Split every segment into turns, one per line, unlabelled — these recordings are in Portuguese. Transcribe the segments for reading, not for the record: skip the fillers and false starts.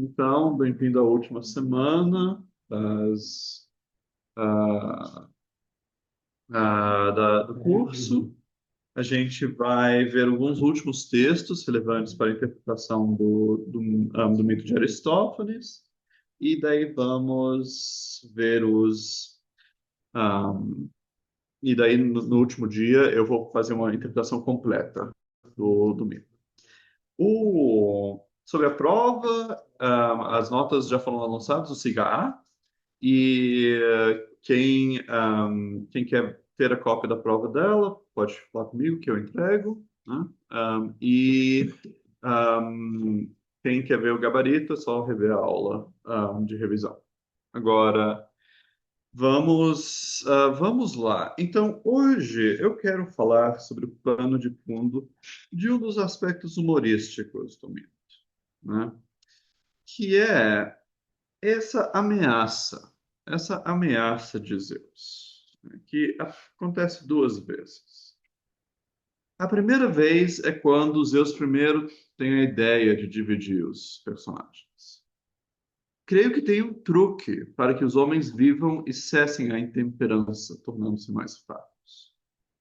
Então, bem-vindo à última semana das, ah, do curso. A gente vai ver alguns últimos textos relevantes para a interpretação do mito de Aristófanes, e daí vamos ver ah, e daí no último dia eu vou fazer uma interpretação completa do mito. Sobre a prova, as notas já foram lançadas, o SIGA A. E quem quer ter a cópia da prova dela, pode falar comigo que eu entrego, né? Um, quem quer ver o gabarito, é só rever a aula de revisão. Agora, vamos lá. Então, hoje eu quero falar sobre o pano de fundo de um dos aspectos humorísticos do mito, né? Que é essa ameaça de Zeus, né, que acontece duas vezes. A primeira vez é quando Zeus primeiro tem a ideia de dividir os personagens. Creio que tem um truque para que os homens vivam e cessem a intemperança, tornando-se mais fracos.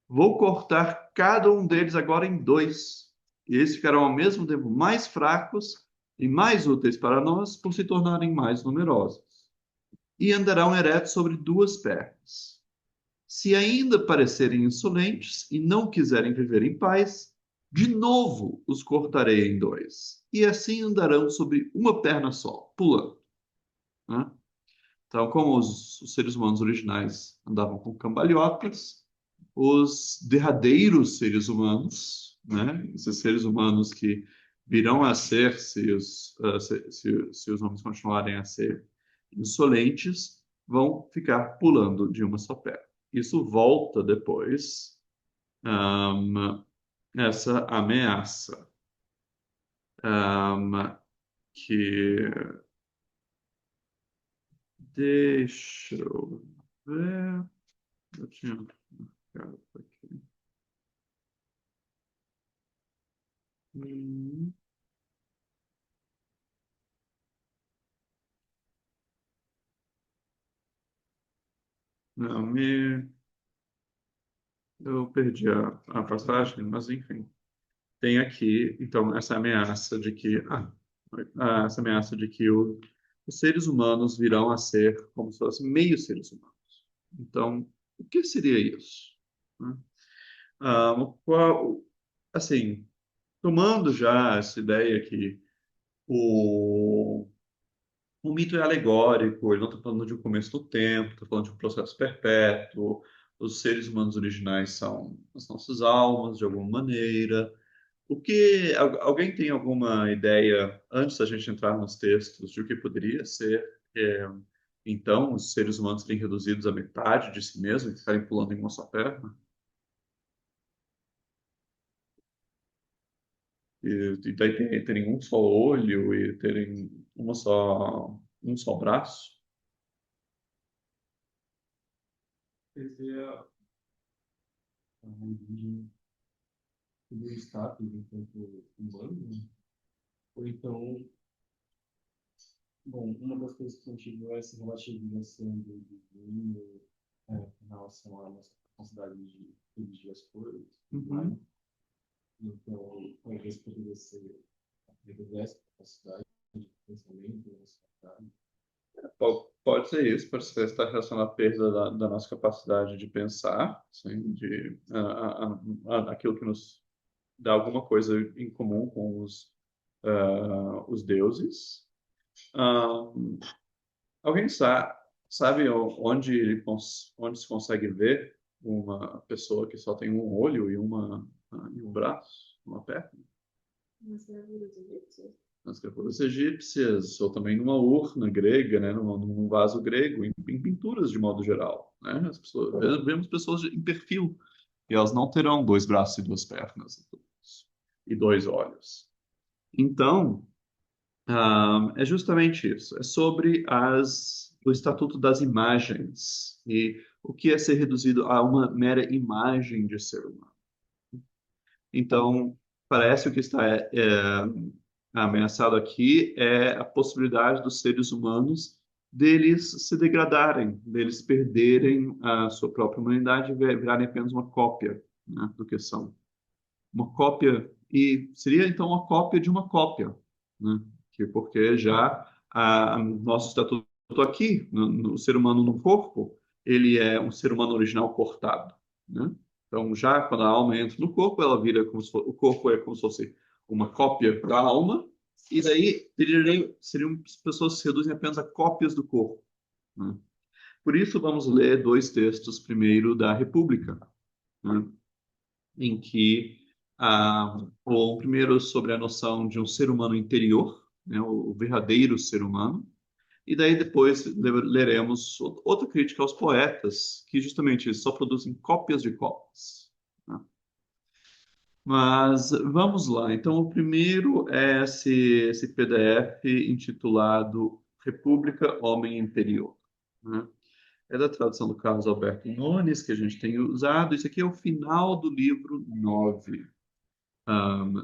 Vou cortar cada um deles agora em dois, e eles ficarão ao mesmo tempo mais fracos e mais úteis para nós por se tornarem mais numerosos e andarão eretos sobre duas pernas. Se ainda parecerem insolentes e não quiserem viver em paz, de novo os cortarei em dois, e assim andarão sobre uma perna só, pulando, né? Então, como os seres humanos originais andavam com cambalhotas, os derradeiros seres humanos, né? Esses seres humanos que virão a ser, se os homens continuarem a ser insolentes, vão ficar pulando de uma só perna. Isso volta depois, ahm, essa ameaça, ahm, que deixa eu ver, eu tinha marcado aqui. Hum, Não, eu perdi a passagem, mas enfim. Tem aqui, então, essa ameaça de que os seres humanos virão a ser como se fossem meio seres humanos. Então, o que seria isso? Né? Assim, tomando já essa ideia que o, o mito é alegórico, ele não está falando de um começo do tempo, está falando de um processo perpétuo, os seres humanos originais são as nossas almas, de alguma maneira. Alguém tem alguma ideia, antes da gente entrar nos textos, de o que poderia ser, então, os seres humanos serem reduzidos à metade de si mesmos e ficarem pulando em uma só perna? E daí terem um só olho e terem um só braço?
Seria a origem do status enquanto humano, né? Ou então, bom, uma das coisas que a gente viu é essa relativização do divino em relação à nossa capacidade de dirigir as coisas, né?
Uhum.
Então, talvez poderia ser a perda dessa capacidade de pensamento, racionalidade.
Pode ser isso, pode ser estar relacionado à perda da nossa capacidade de pensar, sim, aquilo que nos dá alguma coisa em comum com os deuses. Ah, alguém sabe onde se consegue ver uma pessoa que só tem um olho e um braço, uma perna?
Nas gravuras egípcias?
Nas gravuras egípcias, ou também numa urna grega, né, num vaso grego, em pinturas de modo geral, né? Vemos pessoas em perfil, e elas não terão dois braços e duas pernas e dois olhos. Então, é justamente isso. É sobre o Estatuto das Imagens e o que é ser reduzido a uma mera imagem de ser humano. Então, parece o que está Ameaçado aqui é a possibilidade dos seres humanos deles se degradarem, deles perderem a sua própria humanidade e virarem apenas uma cópia, né, do que são. Uma cópia, e seria então uma cópia de uma cópia, né? Porque já nosso estatuto aqui, no ser humano no corpo, ele é um ser humano original cortado, né? Então, já quando a alma entra no corpo, ela vira como se o corpo é como se fosse uma cópia da alma, e daí seriam pessoas que se reduzem apenas a cópias do corpo, né? Por isso, vamos ler dois textos primeiro da República, né? Em que o primeiro sobre a noção de um ser humano interior, né, o verdadeiro ser humano, e daí depois leremos outra crítica aos poetas, que justamente só produzem cópias de cópias, né? Mas vamos lá. Então, o primeiro é esse PDF intitulado República, Homem Interior, né? É da tradução do Carlos Alberto Nunes, que a gente tem usado. Isso aqui é o final do livro 9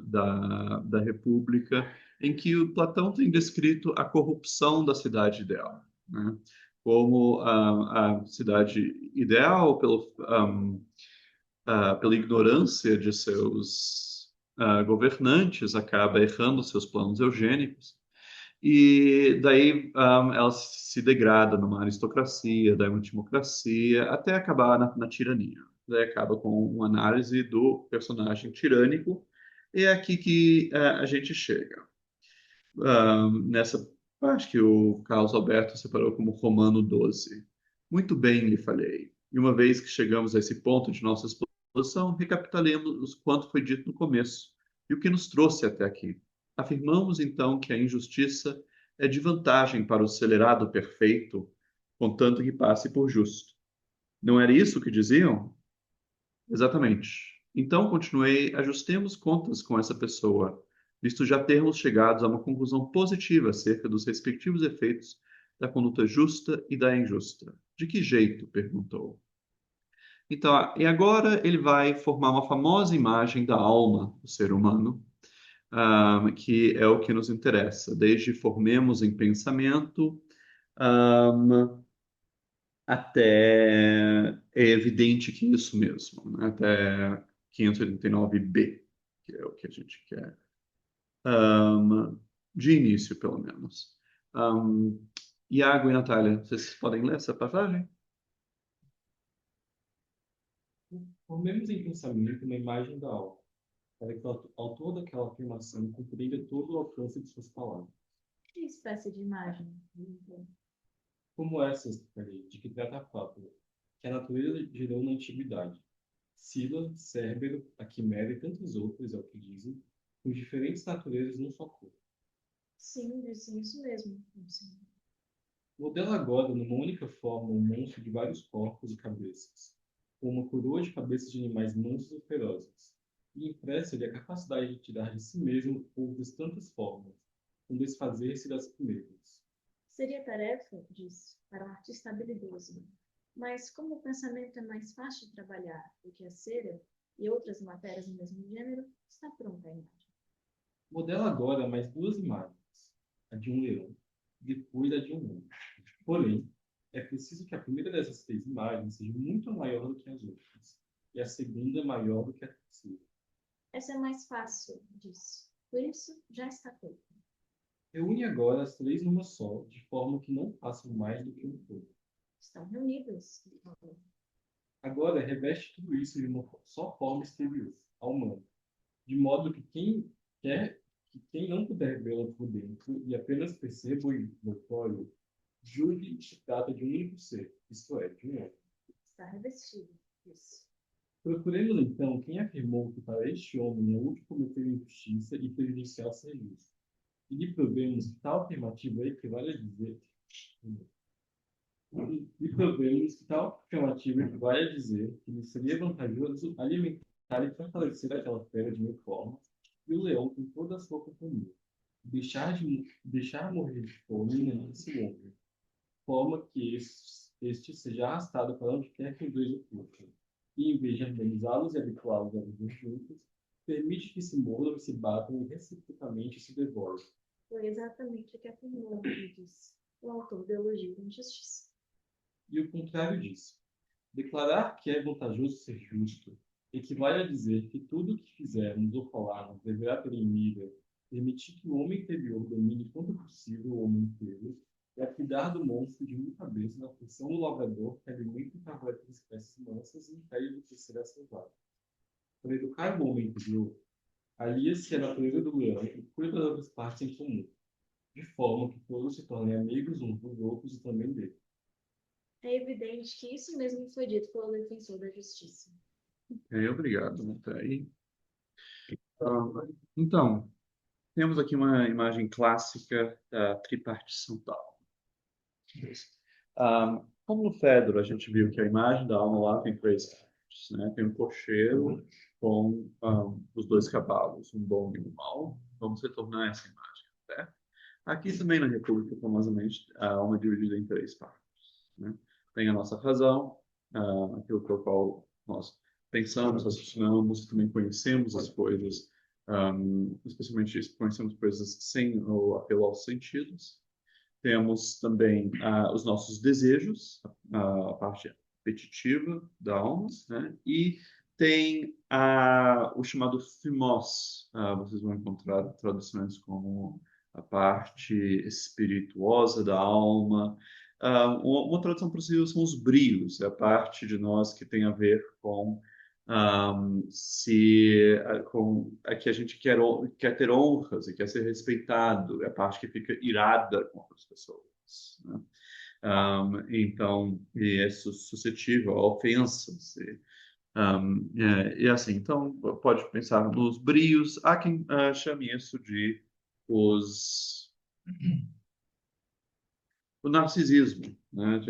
da República, em que o Platão tem descrito a corrupção da cidade ideal, né? Como a cidade ideal, pela ignorância de seus governantes, acaba errando seus planos eugênicos, e daí ela se degrada numa aristocracia, daí uma timocracia, até acabar na tirania. Daí acaba com uma análise do personagem tirânico, e é aqui que a gente chega. Nessa parte que o Carlos Alberto separou como Romano 12. Muito bem, lhe falei. E uma vez que chegamos a esse ponto de nossa exposição, recapitulemos o quanto foi dito no começo e o que nos trouxe até aqui. Afirmamos então que a injustiça é de vantagem para o acelerado perfeito, contanto que passe por justo. Não era isso que diziam? Exatamente. Então, continuei, ajustemos contas com essa pessoa, visto já termos chegado a uma conclusão positiva acerca dos respectivos efeitos da conduta justa e da injusta. De que jeito? Perguntou. Então, e agora ele vai formar uma famosa imagem da alma do ser humano, que é o que nos interessa. Desde formemos em pensamento, até é evidente que é isso mesmo, né? Até 589b, que é o que a gente quer. Ahm, de início, pelo menos. Ahm, Iago e Natália, vocês podem ler essa passagem?
Formemos em pensamento uma imagem da alma, para que o autor daquela afirmação compreenda todo o alcance de suas palavras.
Que espécie de imagem?
Como essas, de que trata a fábula, que a natureza gerou na antiguidade. Sila, Cérbero, a Quimera e tantos outros, é o que dizem, com diferentes naturezas num só corpo.
Sim, disse isso mesmo. Sim.
Modela agora, numa única forma, um monstro de vários corpos e cabeças, com uma coroa de cabeças de animais mansos e ferozes, e empresta-lhe a capacidade de tirar de si mesmo outras tantas formas, com desfazer-se das primeiras.
Seria tarefa, disse, para um artista habilidoso. Mas como o pensamento é mais fácil de trabalhar do que a cera e outras matérias do mesmo gênero, está pronta a imagem.
Modela agora mais duas imagens, a de um leão e depois a de um homem. Porém, é preciso que a primeira dessas três imagens seja muito maior do que as outras, e a segunda maior do que a terceira.
Essa é mais fácil, disse. Por isso, já está feita.
Reúne agora as três numa só, de forma que não façam mais do que um todo.
Estão reunidas.
Agora, reveste tudo isso de uma só forma exterior, ao humano, de modo que quem não puder vê-la por dentro e apenas perceba o involutório, julgue que se trata de um único ser, isto é, de um homem.
Está revestido, disse.
Procuremos, então, quem afirmou que para este homem é útil cometer injustiça e prejudicial ser justo. E lhe provemos que tal afirmativa equivale a dizer que lhe seria vantajoso alimentar e fortalecer aquela fera de mil formas e o leão com toda a sua companhia. Deixar morrer de fome nesse homem, de forma que este seja arrastado para onde quer que os dois o puxem. E em vez de organizá-los e habituá-los a viver juntos, permite que se mordam e se batam e reciprocamente se devorem.
Foi exatamente o que afirmou, disse o autor da Elogio da Injustiça.
E o contrário disso. Declarar que é vantajoso ser justo equivale a dizer que tudo o que fizermos ou falarmos deverá ter em mira permitir que o homem interior domine quanto possível o homem inteiro e a cuidar do monstro de uma cabeça na função do lavrador que alimenta e carrega as espécies mansas e impede de crescer a selvagem. Para educar o homem interior, alia-se a natureza do leão e cuida das outras partes em comum, de forma que todos se tornem amigos uns dos outros e também dele.
É evidente que isso mesmo foi dito pelo defensor da justiça.
Obrigado, Monteiro. Então, temos aqui uma imagem clássica da tripartição da alma. Como no Fedro, a gente viu que a imagem da alma lá tem três partes, né? Tem um cocheiro com os dois cavalos, um bom e um mau. Vamos retornar essa imagem até. Aqui também na República, famosamente, a alma é dividida em três partes, né? Tem a nossa razão, aquilo pelo qual nós pensamos, raciocinamos, também conhecemos as coisas, especialmente conhecemos coisas sem o apelo aos sentidos. Temos também os nossos desejos, a parte apetitiva da alma, né? E tem o chamado thymos. Vocês vão encontrar traduções como a parte espirituosa da alma. Uma tradução possível são os brios, é a parte de nós que tem a ver com com a que a gente quer ter honras e quer ser respeitado, é a parte que fica irada com outras pessoas, né? Então, e é suscetível a ofensas. E assim, então, pode pensar nos brios. Há quem chame isso de os o narcisismo, né?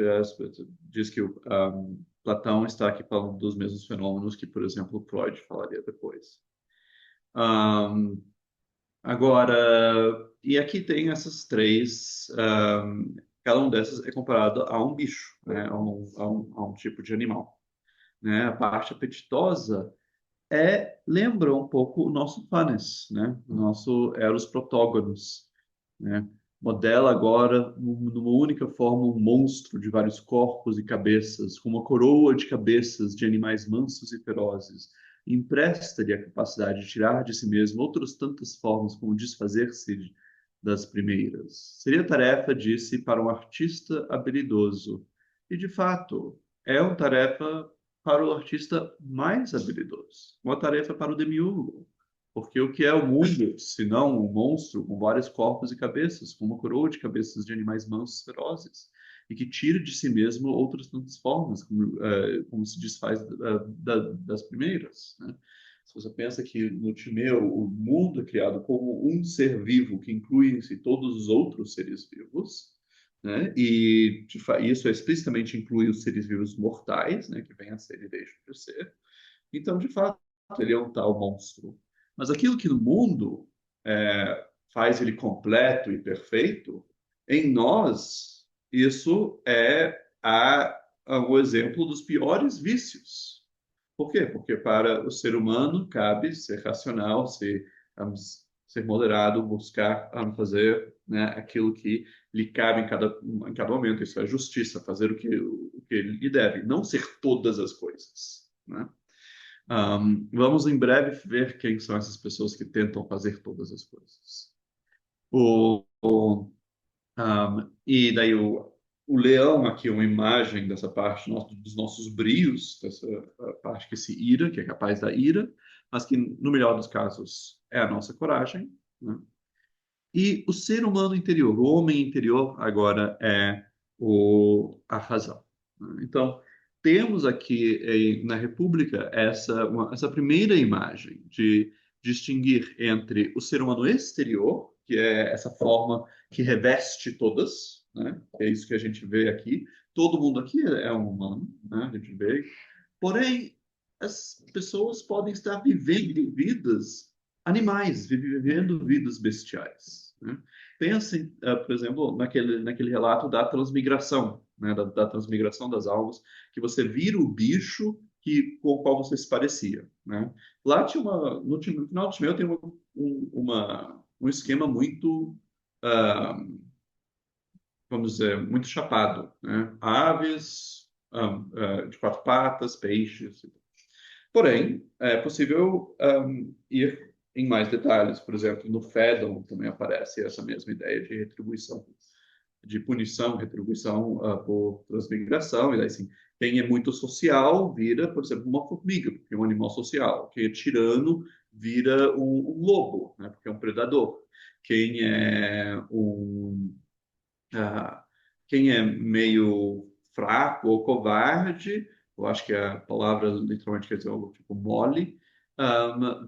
Diz que o Platão está aqui falando dos mesmos fenômenos que, por exemplo, Freud falaria depois. Um, Agora, e aqui tem essas três, cada um dessas é comparado a um bicho, né? A um tipo de animal, né? A parte apetitosa lembra um pouco o nosso Fanes, né? O nosso Eros Protógonos, né? Modela agora, numa única forma, um monstro de vários corpos e cabeças, com uma coroa de cabeças de animais mansos e ferozes. Empresta-lhe a capacidade de tirar de si mesmo outras tantas formas como desfazer-se das primeiras. Seria tarefa, disse, para um artista habilidoso. E, de fato, é uma tarefa para o artista mais habilidoso, uma tarefa para o demiurgo. Porque o que é o mundo, se não um monstro com vários corpos e cabeças, com uma coroa de cabeças de animais mansos e ferozes, e que tira de si mesmo outras tantas formas, como se desfaz das primeiras, né? Se você pensa que no Timeu o mundo é criado como um ser vivo que inclui em si todos os outros seres vivos, né? E isso explicitamente inclui os seres vivos mortais, né? Que vêm a ser e deixam de ser. Então, de fato, ele é um tal monstro. Mas aquilo que no mundo faz ele completo e perfeito, em nós, isso o exemplo dos piores vícios. Por quê? Porque para o ser humano cabe ser racional, ser moderado, buscar fazer, né, aquilo que lhe cabe em cada momento. Isso é justiça, fazer o que lhe deve, não ser todas as coisas, né? Vamos em breve ver quem são essas pessoas que tentam fazer todas as coisas. E daí o leão aqui é uma imagem dessa parte dos nossos brios, dessa parte que se ira, que é capaz da ira, mas que no melhor dos casos é a nossa coragem, né? E o ser humano interior, o homem interior, agora é a razão, né? Então, temos aqui na República essa primeira imagem de distinguir entre o ser humano exterior, que é essa forma que reveste todas, né? É isso que a gente vê aqui. Todo mundo aqui é um humano, né? A gente vê. Porém, as pessoas podem estar vivendo vidas animais, vivendo vidas bestiais, né? Pensem, por exemplo, naquele relato da transmigração, né? Da transmigração das almas, que você vira o bicho com o qual você se parecia. né? Lá tinha no final do Timeu tem um esquema muito, ah, vamos dizer, muito chapado, né? Aves, de quatro patas, peixes. Porém, é possível ir em mais detalhes. Por exemplo, no Phaedon também aparece essa mesma ideia de retribuição, de punição, retribuição por transmigração. E daí, assim, quem é muito social vira, por exemplo, uma formiga, porque é um animal social. Quem é tirano vira um lobo, né, porque é um predador. Quem é ah, quem é meio fraco ou covarde, eu acho que a palavra literalmente quer dizer algo tipo mole,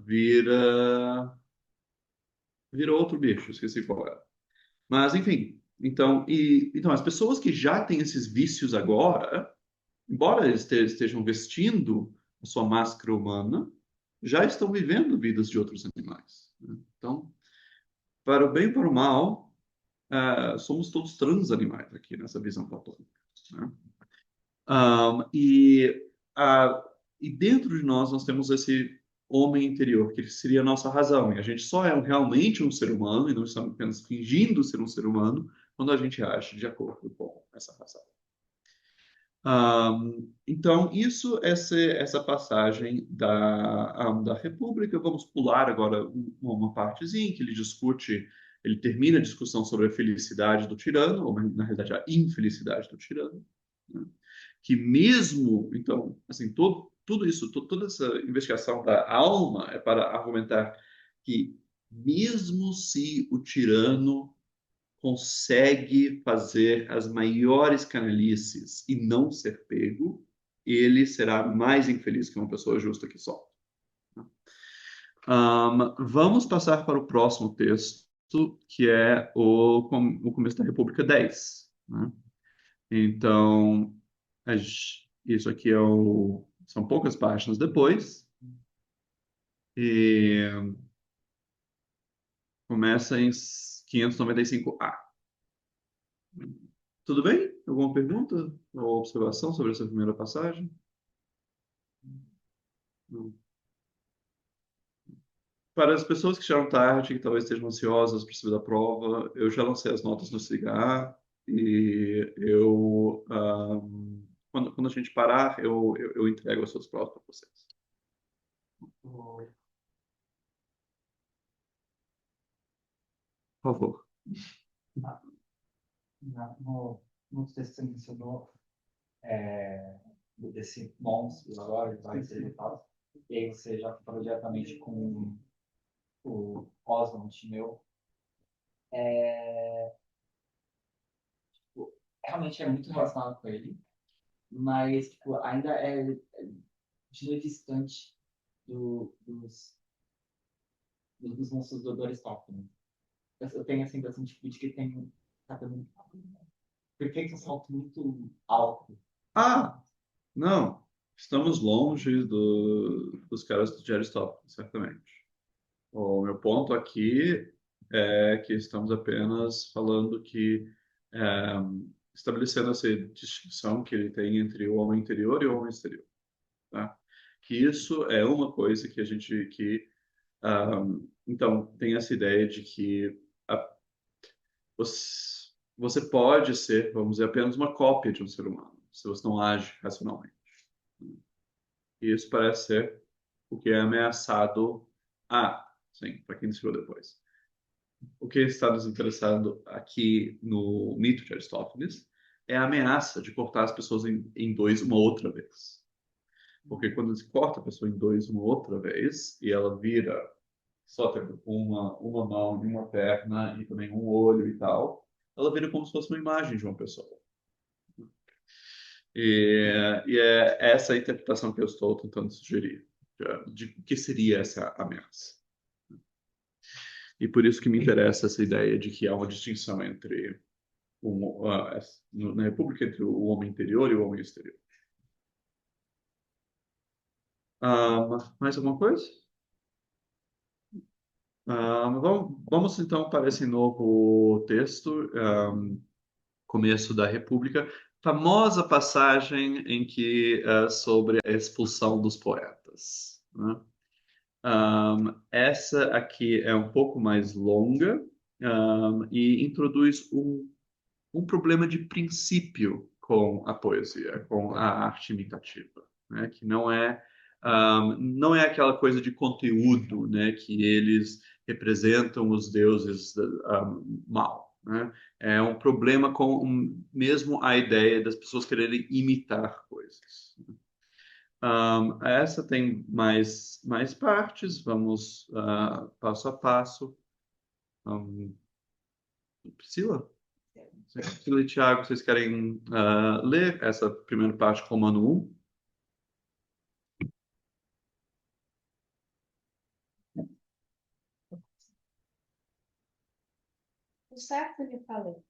vira outro bicho, esqueci qual é. Mas, enfim, então as pessoas que já têm esses vícios agora, embora eles estejam vestindo a sua máscara humana, já estão vivendo vidas de outros animais, né? Então, para o bem e para o mal, somos todos transanimais aqui nessa visão platônica, né? Um, e, ah, e dentro de nós temos esse homem interior, que seria a nossa razão. E a gente só é realmente um ser humano, e não estamos apenas fingindo ser um ser humano, quando a gente age de acordo com essa razão. Então, essa passagem da República. Vamos pular agora uma partezinha que ele discute, ele termina a discussão sobre a felicidade do tirano, ou na realidade a infelicidade do tirano, né? Que mesmo, então, assim, tudo isso, toda essa investigação da alma é para argumentar que mesmo se o tirano consegue fazer as maiores canalices e não ser pego, ele será mais infeliz que uma pessoa justa que só. Vamos passar para o próximo texto, que é o começo da República 10, né? Então, isso aqui são poucas páginas depois, e começa em 595A. Tudo bem? Alguma pergunta ou observação sobre essa primeira passagem? Não. Para as pessoas que chegaram tarde, que talvez estejam ansiosas para saber da prova, eu já lancei as notas no CIGA e quando a gente parar, eu entrego as suas provas para vocês. Por favor.
No texto você mencionou desse monstro agora, que vai ser evitado, e aí você já falou diretamente com o Oswald Timeu. Tipo, realmente é muito relacionado com ele, mas tipo, ainda continua distante dos monstros do Aristófanes. Eu tenho essa impressão tipo, de que tem, sabe, por que um salto muito alto?
Ah, não. Estamos longe dos caras de Aristóteles, certamente. O meu ponto aqui é que estamos apenas falando é, estabelecendo essa distinção que ele tem entre o homem interior e o homem exterior, tá? Que isso é uma coisa que então tem essa ideia de que a, você pode ser, vamos dizer, apenas uma cópia de um ser humano, se você não age racionalmente. E isso parece ser o que é ameaçado. Sim, para quem descreveu depois. O que está nos interessando aqui no mito de Aristófanes é a ameaça de cortar as pessoas em dois uma outra vez. Porque quando se corta a pessoa em dois uma outra vez e ela vira só tem uma mão e uma perna e também um olho e tal, ela vira como se fosse uma imagem de uma pessoa. E é essa a interpretação que eu estou tentando sugerir de o que seria essa ameaça. E por isso que me interessa essa ideia de que há uma distinção entre na República entre o homem interior e o homem exterior. Mais alguma coisa? Vamos então para esse novo texto, começo da República, famosa passagem em que sobre a expulsão dos poetas, né? Essa aqui é um pouco mais longa, e introduz um problema de princípio com a poesia, com a arte imitativa, né? Que não é aquela coisa de conteúdo, né? Que eles representam os deuses mal, né? É um problema com mesmo a ideia das pessoas quererem imitar coisas. Essa tem mais partes, vamos passo a passo. Priscila? Priscila e Thiago, vocês querem ler essa primeira parte, Romano 1?
O certo lhe falei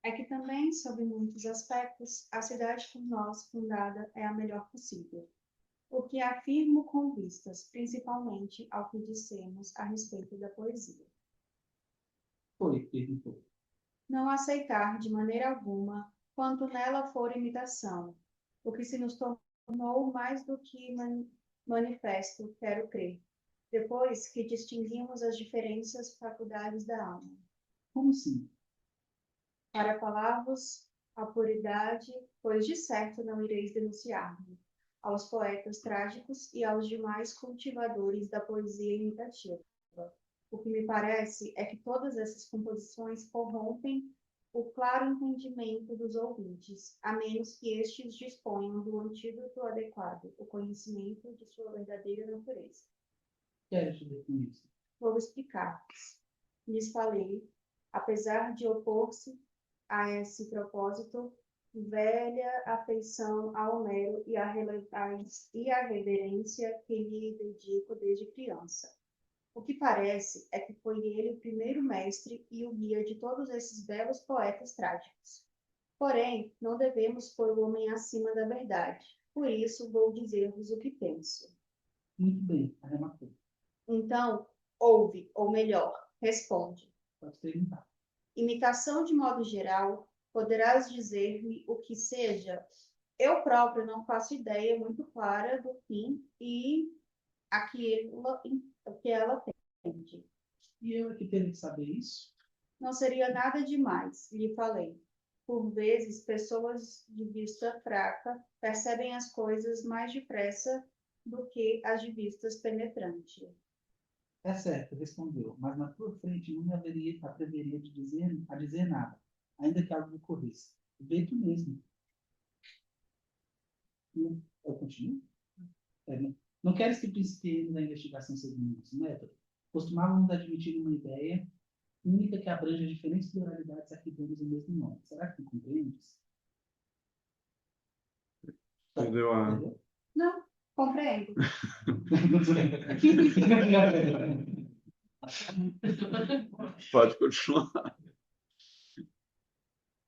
é que também, sob muitos aspectos, a cidade por nós fundada é a melhor possível. O que afirmo com vistas, principalmente ao que dissemos a respeito da poesia.
Foi, perguntou.
Não aceitar de maneira alguma quanto nela for imitação, o que se nos tornou mais do que manifesto, quero crer, depois que distinguimos as diferentes faculdades da alma.
Como assim?
Para falar-vos a puridade, pois de certo não ireis denunciar-me, aos poetas trágicos e aos demais cultivadores da poesia imitativa. O que me parece é que todas essas composições corrompem o claro entendimento dos ouvintes, a menos que estes disponham do antídoto adequado, o conhecimento de sua verdadeira natureza.
Quero te ver com isso.
Vou explicar-vos. Lhes falei, apesar de opor-se a esse propósito, velha afeição a Homero e a reverência que lhe dedico desde criança. O que parece é que foi ele o primeiro mestre e o guia de todos esses belos poetas trágicos. Porém, não devemos pôr o homem acima da verdade. Por isso, vou dizer-vos o que penso.
Muito bem, arrematou.
Então, ouve, ou melhor, responde.
Pode perguntar.
Imitação de modo geral, poderás dizer-me o que seja? Eu próprio não faço ideia muito clara do fim e o que ela tende.
E eu é que tenho que saber isso?
Não seria nada demais, lhe falei. Por vezes, pessoas de vista fraca percebem as coisas mais depressa do que as de vista penetrante.
É certo, respondeu, mas na tua frente não me atreveria a dizer nada, ainda que algo ocorresse. Vê tu mesmo. Eu continuo? Não queres que principiemos a investigação segundo esse método? Costumávamos admitir uma ideia única que abrange diferentes pluralidades a que damos o mesmo nome. Será que tu compreendes?
Entendeu?
Entendeu?
Não, compreendo.
Pode continuar.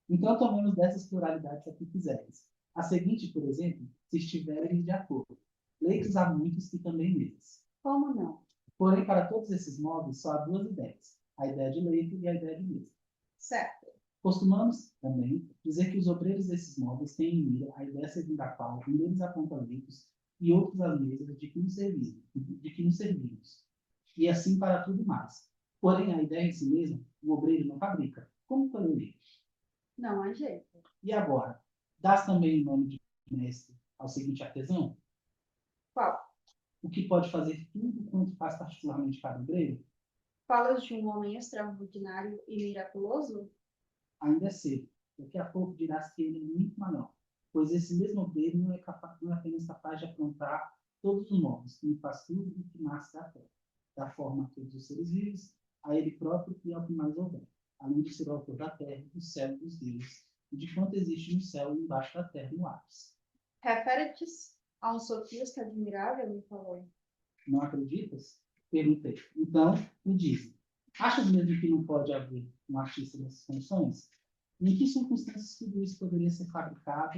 Então, tomemos dessas pluralidades a que quiseres. A seguinte, por exemplo, se estiverem de acordo. Leitos há muitos que também neles.
Como não?
Porém, para todos esses modos, só há duas ideias. A ideia de leito e a ideia de mesa.
Certo.
Costumamos, também, dizer que os obreiros desses modos têm em mira a ideia segundo a qual um deles aponta leitos e outros as mesas de que nos servimos. E assim para tudo mais. Porém, a ideia em si mesma, o obreiro não fabrica. Como colher?
Não há jeito.
E agora, dás também o nome de mestre ao seguinte artesão?
Qual?
O que pode fazer tudo quanto faz particularmente cada obreiro?
Falas de um homem extraordinário e miraculoso?
Ainda é cedo. Daqui a pouco dirás que ele é muito maior, pois esse mesmo obreiro não é apenas capaz de aprontar todos os modos, que faz tudo o que nasce da terra, da forma a todos os seres vivos, a ele próprio e ao que mais houver, além de ser o autor da terra, do céu e dos deuses, e de quanto existe no céu e embaixo da terra no ápice.
Refere-te a um sofista admirável, me falou.
Não acreditas? Perguntei. Então, me diz. Achas mesmo que não pode haver um artista nessas condições? Em que circunstâncias tudo isso poderia ser fabricado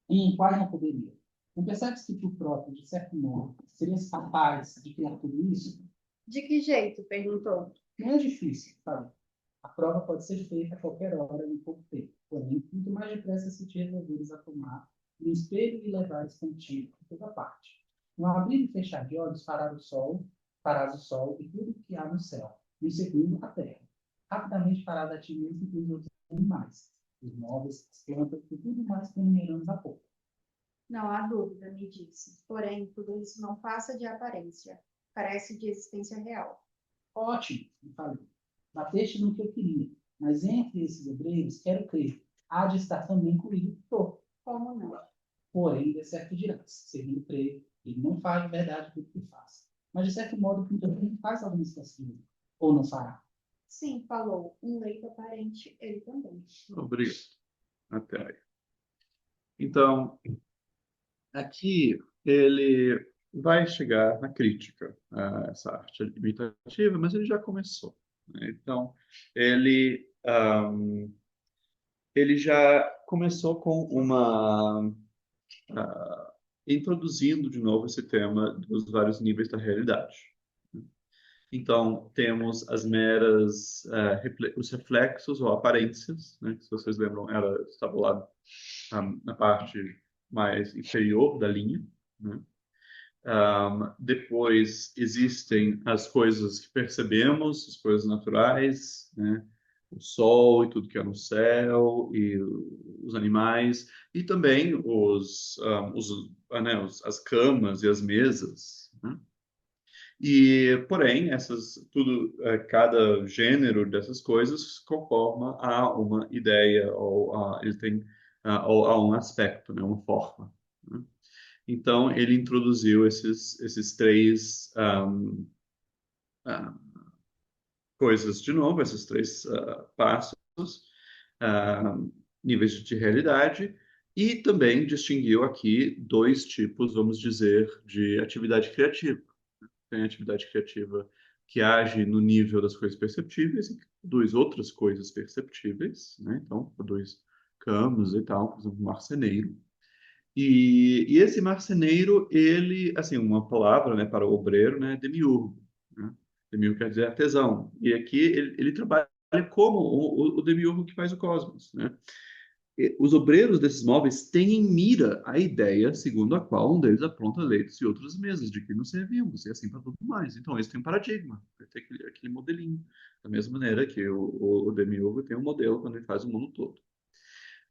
e em quais não poderia? Não percebes que tu próprio, de certo modo, serias capaz de criar tudo isso?
De que jeito? Perguntou.
Não é difícil, sabe? A prova pode ser feita a qualquer hora em pouco tempo. Porém, muito mais depressa se te resolveres a tomar um espelho e levares contigo por toda parte. No abrir e fechar de olhos, farás o sol e tudo que há no céu. No segundo, a terra. Rapidamente farás a ti mesmo e os outros animais, os móveis, as plantas e tudo mais que enumeramos há pouco.
Não há dúvida, me disse. Porém, tudo isso não passa de aparência. Parece de existência real.
Ótimo, me falei. Bateste no que eu queria, mas entre esses obreiros, quero crer, há de estar também incluído Thor.
Como não?
Porém, de certo dirás, segundo creio, ele não faz de verdade tudo que faz. Mas, de certo modo, também faz algumas coisas, ou não fará.
Sim, falou. Um leito aparente, ele também.
Obrigado. Até aí. Então, aqui ele vai chegar na crítica a essa arte imitativa, mas ele já começou, né? Então, ele já começou com introduzindo de novo esse tema dos vários níveis da realidade. Então, temos as meras, os reflexos ou aparências, né? Se vocês lembram, ela estava lá na parte mais inferior da linha, né? Depois existem as coisas que percebemos, as coisas naturais, né? O sol e tudo que é no céu, e os animais, e também as camas e as mesas, né? E, porém, cada gênero dessas coisas conforma a uma ideia, ele tem, ou a um aspecto, né? Uma forma, né? Então, ele introduziu esses três ah, coisas de novo, esses três passos, ah, níveis de realidade, e também distinguiu aqui dois tipos, vamos dizer, de atividade criativa. Tem atividade criativa que age no nível das coisas perceptíveis e que produz outras coisas perceptíveis, né? Então, produz campos e tal, por exemplo, marceneiro. E esse marceneiro, ele, assim, uma palavra, né, para o obreiro, né, demiurgo, né? Demiurgo quer dizer artesão. E aqui ele trabalha como o demiurgo que faz o cosmos, né? E os obreiros desses móveis têm em mira a ideia segundo a qual um deles apronta leitos e outras mesas, de que não servimos, e assim para tudo mais. Então, esse tem um paradigma, tem aquele modelinho. Da mesma maneira que o demiurgo tem um modelo quando ele faz o mundo todo.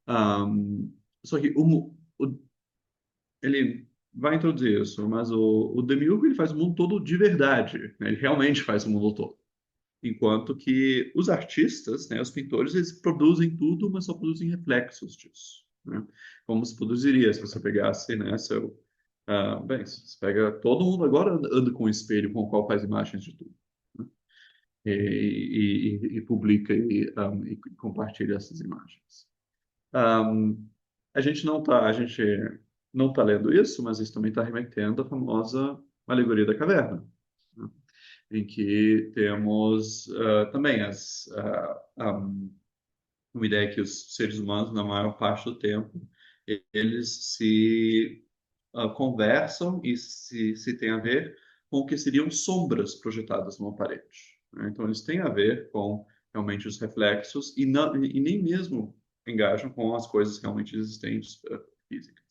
Um, só que ele vai introduzir isso, mas o Demiurgo ele faz o mundo todo de verdade, né? Ele realmente faz o mundo todo. Enquanto que os artistas, né, os pintores, eles produzem tudo, mas só produzem reflexos disso, né? Como se produziria se você pegasse, né, bem, você pega todo mundo agora anda com um espelho com o qual faz imagens de tudo, né? E publica e compartilha essas imagens. Um, a gente não tá lendo isso, mas isso também está remetendo à famosa alegoria da caverna, né? Em que temos também uma ideia que os seres humanos, na maior parte do tempo, eles se conversam e se tem a ver com o que seriam sombras projetadas numa parede, né? Então, eles têm a ver com realmente os reflexos e nem mesmo engajam com as coisas realmente existentes, físicas.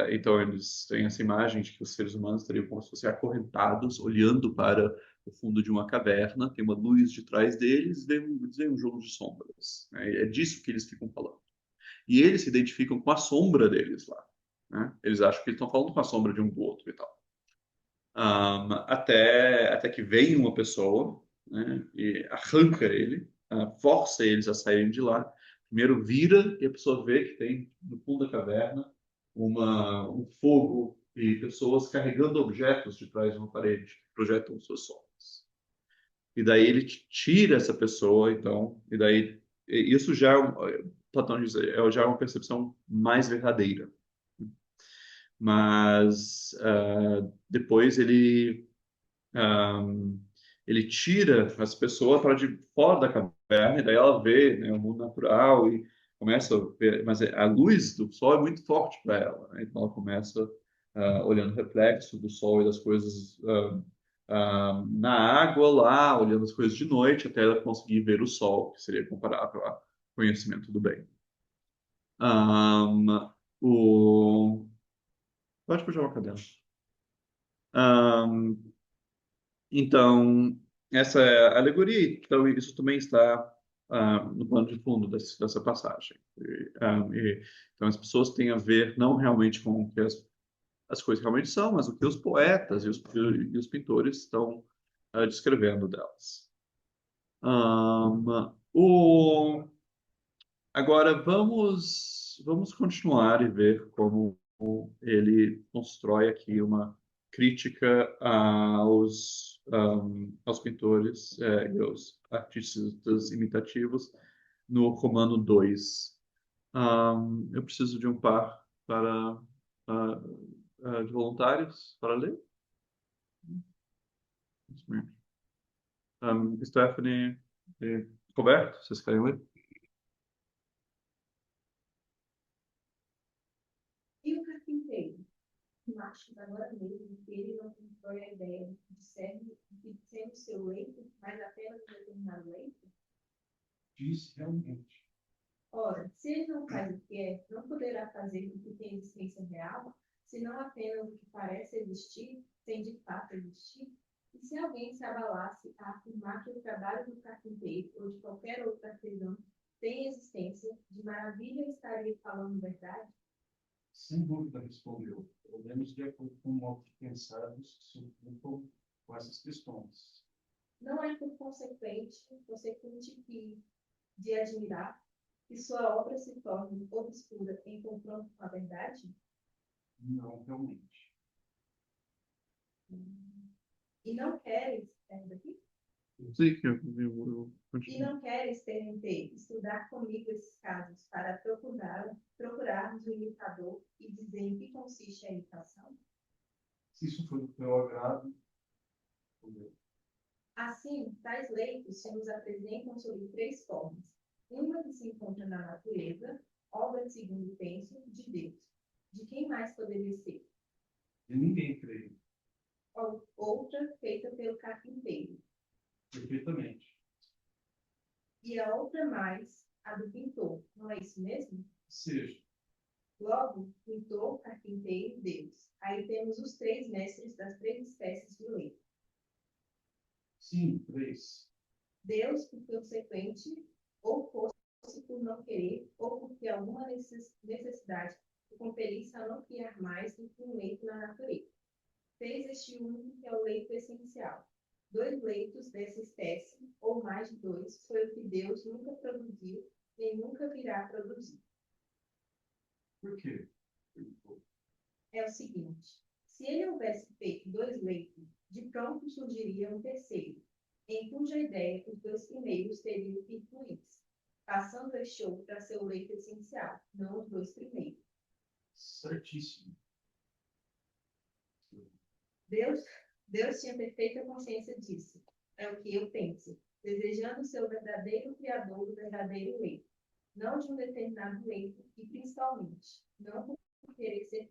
Então, eles têm essa imagem de que os seres humanos estariam como se fossem acorrentados, olhando para o fundo de uma caverna, tem uma luz de trás deles, e vem um jogo de sombras, né? É disso que eles ficam falando. E eles se identificam com a sombra deles lá, né? Eles acham que eles estão falando com a sombra de um do outro e tal. Até que vem uma pessoa, né, e arranca ele, força eles a saírem de lá. Primeiro vira e a pessoa vê que tem no fundo da caverna um fogo e pessoas carregando objetos de trás de uma parede que projetam suas sombras. E daí ele tira essa pessoa, então, e daí isso já Platão diz, já é uma percepção mais verdadeira. Mas depois ele tira as pessoas para de fora da caverna, e daí ela vê, né, o mundo natural e começa a ver, mas a luz do sol é muito forte para ela, né? Então ela começa olhando o reflexo do sol e das coisas na água lá, olhando as coisas de noite, até ela conseguir ver o sol, que seria comparável a conhecimento do bem. Um, o, Pode puxar uma cadeira. Ahn, então, essa é a alegoria. Então, isso também está no plano de fundo dessa passagem. Então, as pessoas têm a ver não realmente com o que as coisas realmente são, mas o que os poetas e os pintores estão descrevendo delas. O Agora vamos continuar e ver como ele constrói aqui uma crítica aos pintores e aos artistas imitativos no Romano 2. Eu preciso de um par ah, de voluntários para ler. Stephanie e Roberto, vocês querem ler?
E o carpinteiro? Marcos agora mesmo que ele não constrói a ideia de sendo seu leito, mas apenas um determinado leito?
Diz realmente.
Ora, se ele não faz o que é, não poderá fazer o que tem existência real, senão apenas o que parece existir, sem de fato existir? E se alguém se abalasse a afirmar que o trabalho do carpinteiro ou de qualquer outro artesão tem existência, de maravilha estaria falando verdade?
Sem dúvida, respondeu. Pelo menos de acordo com o modo de pensar dos que se ocupam com essas questões.
Não é por consequente que de admirar que sua obra se torne obscura em confronto com a verdade?
Não, realmente.
E não queres, daqui?
Sim, eu
E
continuo.
não queres, TNT, estudar comigo esses casos para procurarmos o imitador e dizer em que consiste a imitação?
Se isso for do teu agrado, respondeu.
Assim, tais leitos se nos apresentam sob três formas. Uma que se encontra na natureza, obra de segundo penso, de Deus. De quem mais poderia ser?
E ninguém creio.
Outra feita pelo carpinteiro.
Perfeitamente.
E a outra mais, a do pintor. Não é isso mesmo?
Seja,
Logo, pintor, carpinteiro, Deus. Aí temos os três mestres das três espécies de leito.
sim, 3.
Deus, por consequente, ou fosse por não querer, ou porque alguma necessidade o compelisse a não criar mais do que um leito na natureza. Fez este único que é o leito essencial. 2 leitos dessa espécie, ou mais de 2, foi o que Deus nunca produziu, nem nunca virá produzir.
Por quê? Perguntou.
É o seguinte: se ele houvesse feito 2 leitos, de pronto surgiria um terceiro, em cuja ideia os 2 primeiros teriam que incluir-se, passando este outro a ser o leito essencial, não os 2 primeiros.
Certíssimo.
Deus tinha perfeita consciência disso. É o que eu penso, desejando ser o verdadeiro criador do verdadeiro leito, não de um determinado leito, e principalmente, não por querer ser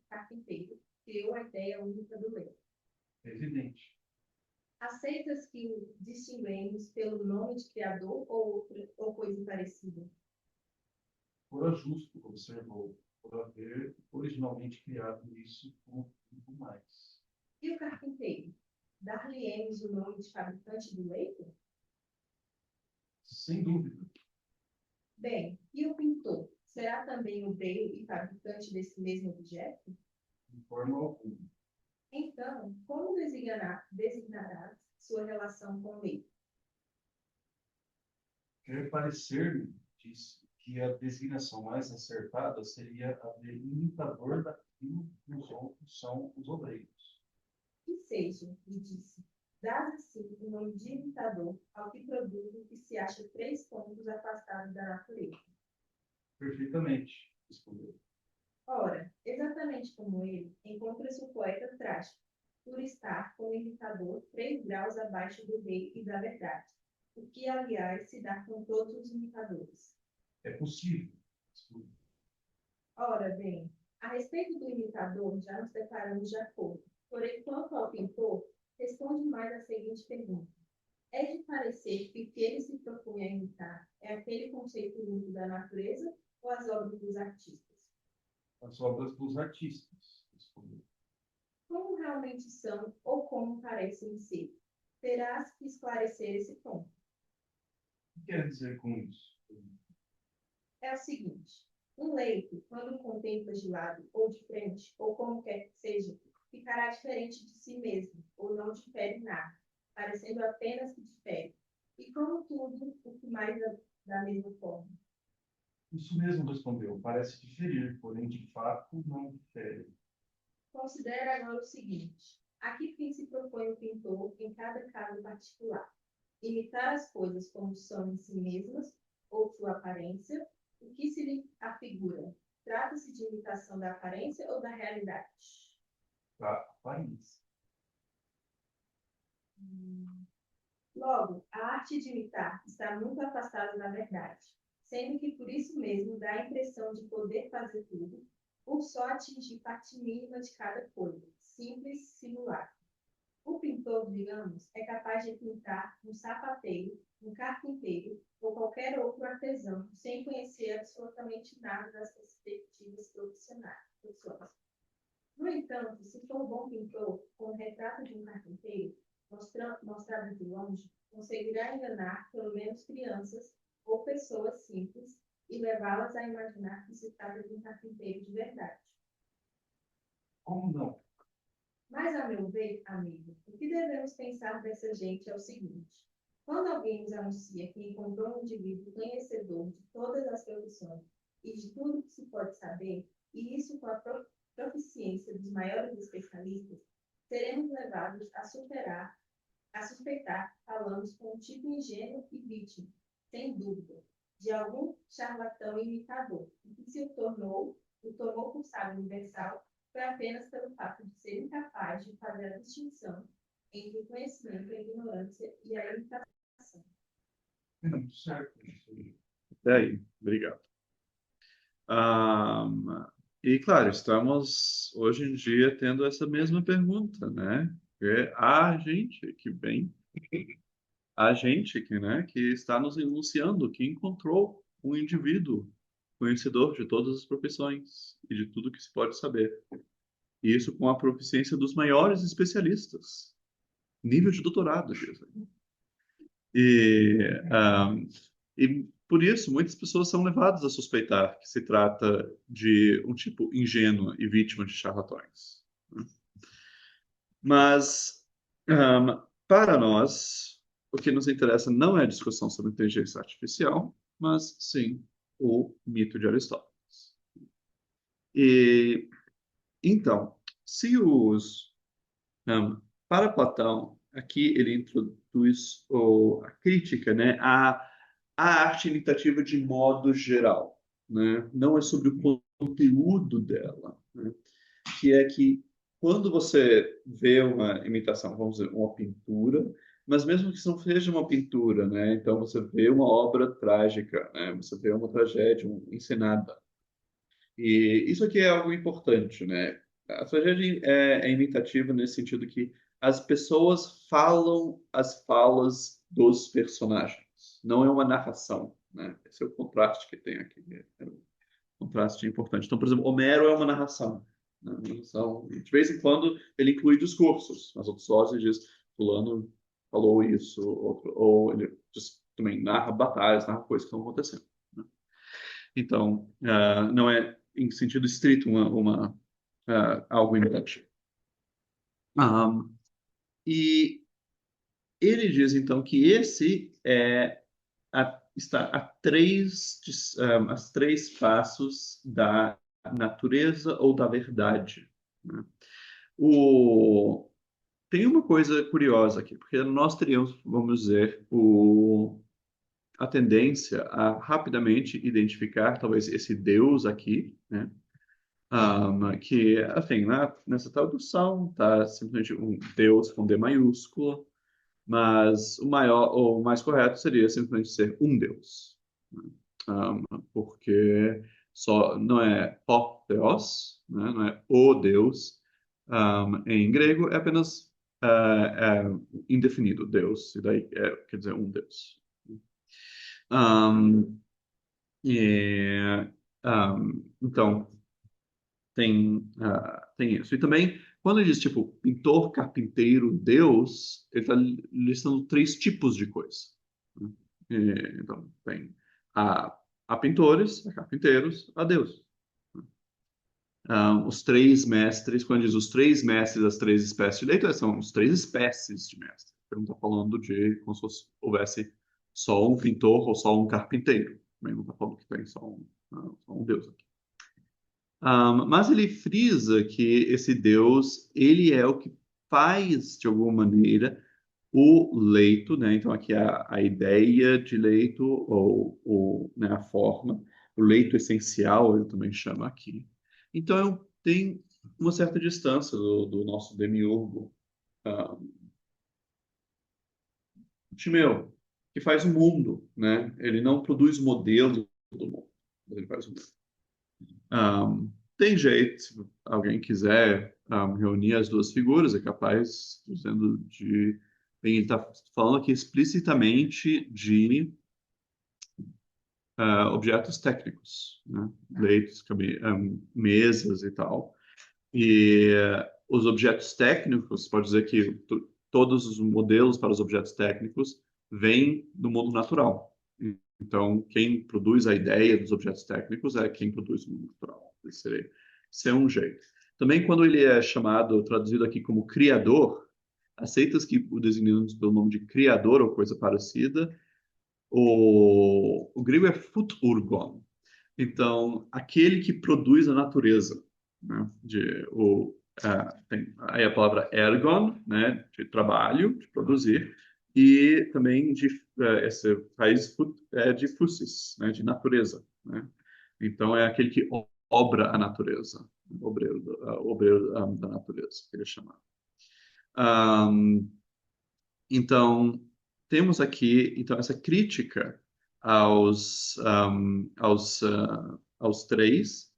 carpinteiro, criou a ideia única do leito.
Evidente.
Aceitas que o distinguemos pelo nome de criador ou coisa parecida?
Fora justo, observou, por haver originalmente criado isso com tudo mais.
E o carpinteiro? Dar-lhe-emos o nome de fabricante do leito?
Sem dúvida.
Bem, e o pintor? Será também obreiro e fabricante desse mesmo objeto?
De forma alguma.
Então, como designarás sua relação com o leito?
Quer parecer-me, disse, que a designação mais acertada seria a de imitador daquilo que os outros são os obreiros.
Que seja, lhe disse, dás assim o nome de imitador ao que produz o que se acha 3 pontos afastados da natureza.
Perfeitamente, respondeu.
Ora, exatamente como ele, encontra-se o poeta trágico, por estar como imitador 3 graus abaixo do rei e da verdade, o que, aliás, se dá com todos os imitadores.
É possível, respondeu.
Ora bem, a respeito do imitador, já nos deparamos de acordo. Porém, quanto ao pintor, responde mais a seguinte pergunta: é de parecer que o que ele se propõe a imitar é aquele conceito único da natureza ou as obras dos artistas?
As obras dos artistas, respondeu.
Como realmente são ou como parecem ser? Terás que esclarecer esse ponto.
O que quer dizer com isso?
É o seguinte: um leito, quando contempla de lado ou de frente, ou como quer que seja, ficará diferente de si mesmo, ou não difere nada, parecendo apenas que difere. E como tudo, o que mais da mesma forma.
Isso mesmo respondeu. Parece diferir, porém de fato não difere.
Considere agora o seguinte: a que fim se propõe o pintor em cada caso particular? Imitar as coisas como são em si mesmas, ou sua aparência? O que se lhe afigura? Trata-se de imitação da aparência ou da realidade?
Da aparência.
Logo, a arte de imitar está muito afastada da verdade, sendo que por isso mesmo dá a impressão de poder fazer tudo, por só atingir parte mínima de cada coisa, simples, simulado. O pintor, digamos, é capaz de pintar um sapateiro, um carpinteiro ou qualquer outro artesão, sem conhecer absolutamente nada das perspectivas profissionais. No entanto, se for bom pintor, com o retrato de um carpinteiro, mostrado de longe, conseguirá enganar pelo menos crianças ou pessoas simples e levá-las a imaginar que se trata de um carpinteiro de verdade.
Como não?
Mas, a meu ver, amigo, o que devemos pensar dessa gente é o seguinte: quando alguém nos anuncia que encontrou um indivíduo conhecedor de todas as profissões e de tudo que se pode saber, e isso com a proficiência dos maiores especialistas, seremos levados a suspeitar que falamos com um tipo ingênuo e vítima, sem dúvida, de algum charlatão imitador, e que se o tomou por sábio universal foi apenas pelo fato de ser incapaz de fazer a distinção entre o conhecimento, a ignorância e a imitação.
Certo.
Até aí, obrigado. Ahm, e claro, estamos hoje em dia tendo essa mesma pergunta, né? É a gente que vem, a gente que, né, que está nos enunciando, que encontrou um indivíduo conhecedor de todas as profissões e de tudo que se pode saber. E isso com a proficiência dos maiores especialistas, nível de doutorado, dizem. E, e por isso, muitas pessoas são levadas a suspeitar que se trata de um tipo ingênuo e vítima de charlatões. Mas, para nós, o que nos interessa não é a discussão sobre inteligência artificial, mas sim o mito de Aristóteles. E então, se os para Platão, aqui ele introduz a crítica, né, à arte imitativa de modo geral, né? Não é sobre o conteúdo dela, né? Que é que quando você vê uma imitação, vamos dizer, uma pintura, mas mesmo que isso não seja uma pintura, né? Então você vê uma obra trágica, né? Você vê uma tragédia encenada. E isso aqui é algo importante, né? A tragédia é imitativa nesse sentido que as pessoas falam as falas dos personagens, não é uma narração, né? Esse é o contraste que tem aqui, é um contraste importante. Então, por exemplo, Homero é uma narração, né? Uma narração, e de vez em quando ele inclui discursos, mas outros sócios diz, fulano falou isso, ou ele também narra batalhas, narra coisas que estão acontecendo, né? Então, não é em sentido estrito algo imitativo. E ele diz, então, que esse está a três passos da natureza ou da verdade, né? Tem uma coisa curiosa aqui, porque nós teríamos, vamos dizer, a tendência a rapidamente identificar talvez esse Deus aqui, né? Que, assim, nessa tradução está simplesmente um Deus com D maiúsculo, mas o mais correto seria simplesmente ser um Deus, né? Porque só não é o Theos, né? Não é o Deus. Em grego é apenas indefinido, Deus, e daí quer dizer um Deus. Um, e, então, tem isso. E também, quando ele diz, tipo, pintor, carpinteiro, Deus, ele está listando três tipos de coisa. Né? Então, tem a, a pintores, a carpinteiros, a Deus. Os três mestres, quando diz os três mestres das três espécies de leito, são os três espécies de mestre. Ele não está falando de como se houvesse só um pintor ou só um carpinteiro. Também não está falando que tem só um Deus aqui. Mas ele frisa que esse Deus, ele é o que faz, de alguma maneira, o leito, né? Então, aqui a ideia de leito, ou né, a forma, o leito essencial, ele também chama aqui. Então, tem uma certa distância do nosso demiurgo, Timeu, que faz o mundo, né? Ele não produz o modelo do mundo, mas ele faz o mundo. Tem jeito, se alguém quiser reunir as duas figuras, é capaz, dizendo de. Bem, ele está falando aqui explicitamente de objetos técnicos, né? Leitos, mesas e tal. E os objetos técnicos, pode dizer que todos os modelos para os objetos técnicos vêm do mundo natural. Então, quem produz a ideia dos objetos técnicos é quem produz o mundo natural. Esse é um jeito. Também, quando ele é chamado, traduzido aqui como criador, aceitas que o designamos pelo nome de criador ou coisa parecida, o grego é futurgon. Então, aquele que produz a natureza, né? Tem aí a palavra ergon, né? De trabalho, de produzir, e também essa raiz de fusis, né? De natureza, né? Então, é aquele que obra a natureza, obreiro da natureza, que ele é chamado. Então, temos aqui então essa crítica aos três,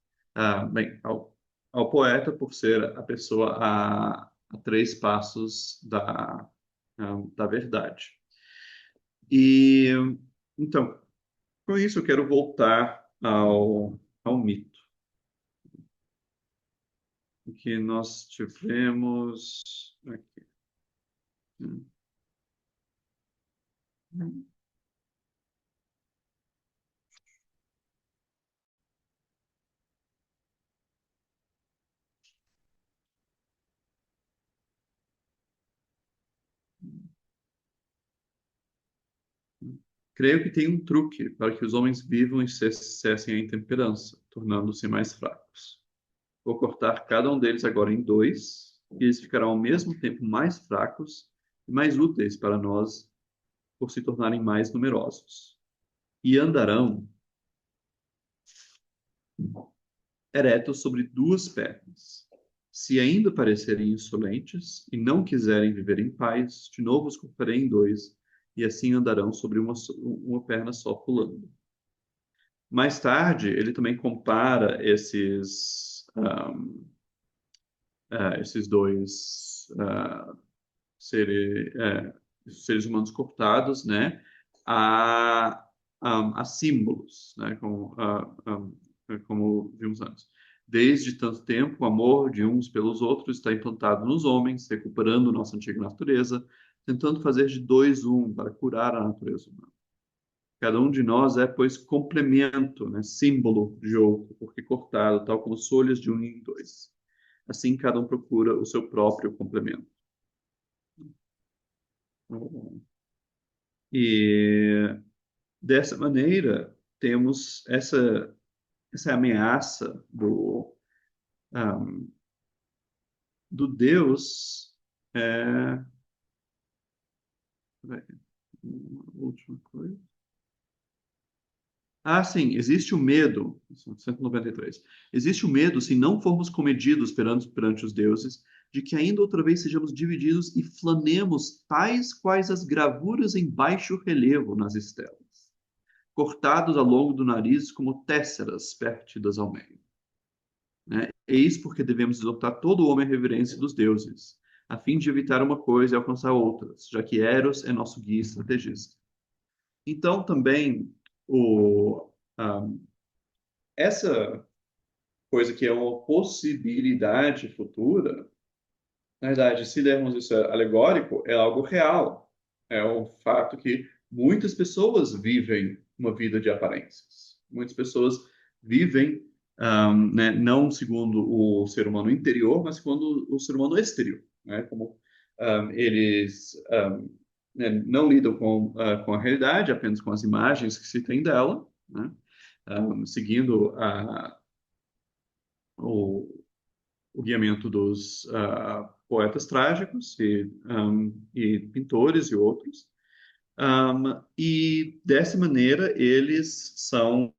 bem, ao poeta por ser a pessoa a três passos da verdade. E então, com isso eu quero voltar ao mito, que nós tivemos aqui. Creio que tem um truque para que os homens vivam e cessem a intemperança, tornando-se mais fracos. Vou cortar cada um deles agora em dois, e eles ficarão ao mesmo tempo mais fracos e mais úteis para nós por se tornarem mais numerosos. E andarão eretos sobre duas pernas. Se ainda parecerem insolentes e não quiserem viver em paz, de novo os cortarei em dois, e assim andarão sobre uma perna só pulando. Mais tarde, ele também compara esses dois seres humanos cortados, né, a símbolos, né, como vimos antes. Desde tanto tempo, o amor de uns pelos outros está implantado nos homens, recuperando nossa antiga natureza, tentando fazer de dois um para curar a natureza humana. Cada um de nós é, pois, complemento, né, símbolo de outro, porque cortado, tal como as folhas de um em dois. Assim, cada um procura o seu próprio complemento. E dessa maneira, temos essa ameaça um, do Deus. Última coisa. Sim, existe o medo, 193. Existe o medo, se não formos comedidos perante os deuses, de que ainda outra vez sejamos divididos e flanemos tais quais as gravuras em baixo relevo nas estelas, cortados ao longo do nariz como tésseras partidas ao meio. Né? Eis porque devemos exortar todo o homem à reverência dos deuses, a fim de evitar uma coisa e alcançar outras, já que Eros é nosso guia estrategista. Então, também, um, essa coisa que é uma possibilidade futura, na verdade, se dermos isso alegórico, é algo real. É um fato que muitas pessoas vivem uma vida de aparências. Muitas pessoas vivem, né, não segundo o ser humano interior, mas segundo o ser humano exterior, né? Como eles né, não lidam com a realidade, apenas com as imagens que se tem dela, né? Seguindo o, o guiamento dos poetas trágicos e pintores e outros. E dessa maneira eles são,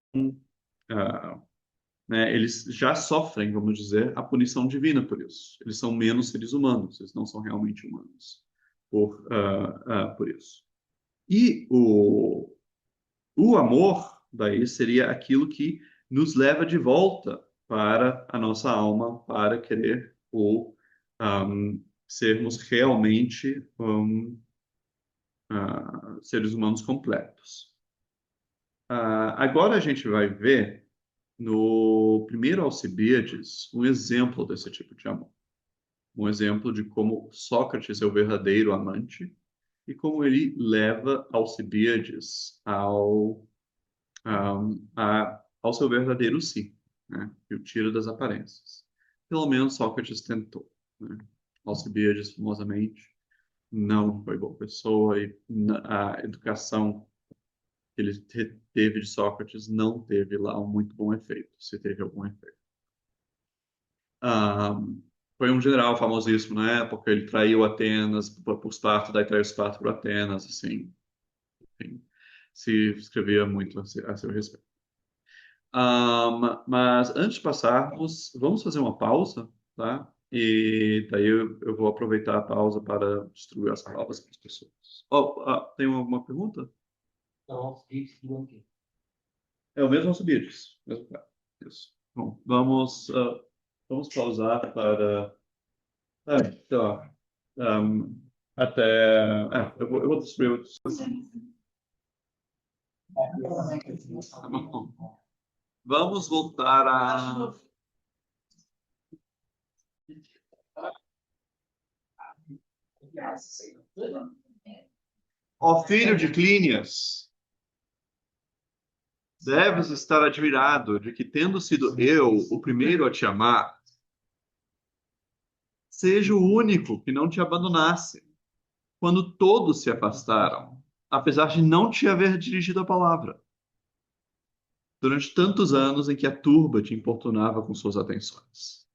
ah, né, eles já sofrem, vamos dizer, a punição divina por isso. Eles são menos seres humanos, eles não são realmente humanos por isso. E o amor, daí, seria aquilo que nos leva de volta para a nossa alma, para querer ou sermos realmente seres humanos completos. Agora a gente vai ver no primeiro Alcibiades um exemplo desse tipo de amor. Um exemplo de como Sócrates é o verdadeiro amante e como ele leva Alcibiades ao seu verdadeiro si, né? E o tira das aparências. Pelo menos Sócrates tentou, né? Alcibiades, famosamente, não foi boa pessoa e a educação que ele teve de Sócrates não teve lá um muito bom efeito, se teve algum efeito. Ah, foi um general famosíssimo na época, ele traiu Atenas por Esparta, daí traiu Esparta por Atenas, assim, enfim, se escrevia muito a seu respeito. Mas antes de passarmos, vamos fazer uma pausa, tá? E daí eu vou aproveitar a pausa para distribuir as palavras para as pessoas. Oh, tem alguma pergunta?
Então, isso do quê?
É o mesmo Alcibiades, mesmo cara. Isso. Bom, vamos pausar para. Tá. Até. Eu vou distribuir. Vamos voltar a. Ó filho de Clínias, deves estar admirado de que, tendo sido eu o primeiro a te amar, seja o único que não te abandonasse, quando todos se afastaram, apesar de não te haver dirigido a palavra, durante tantos anos em que a turba te importunava com suas atenções.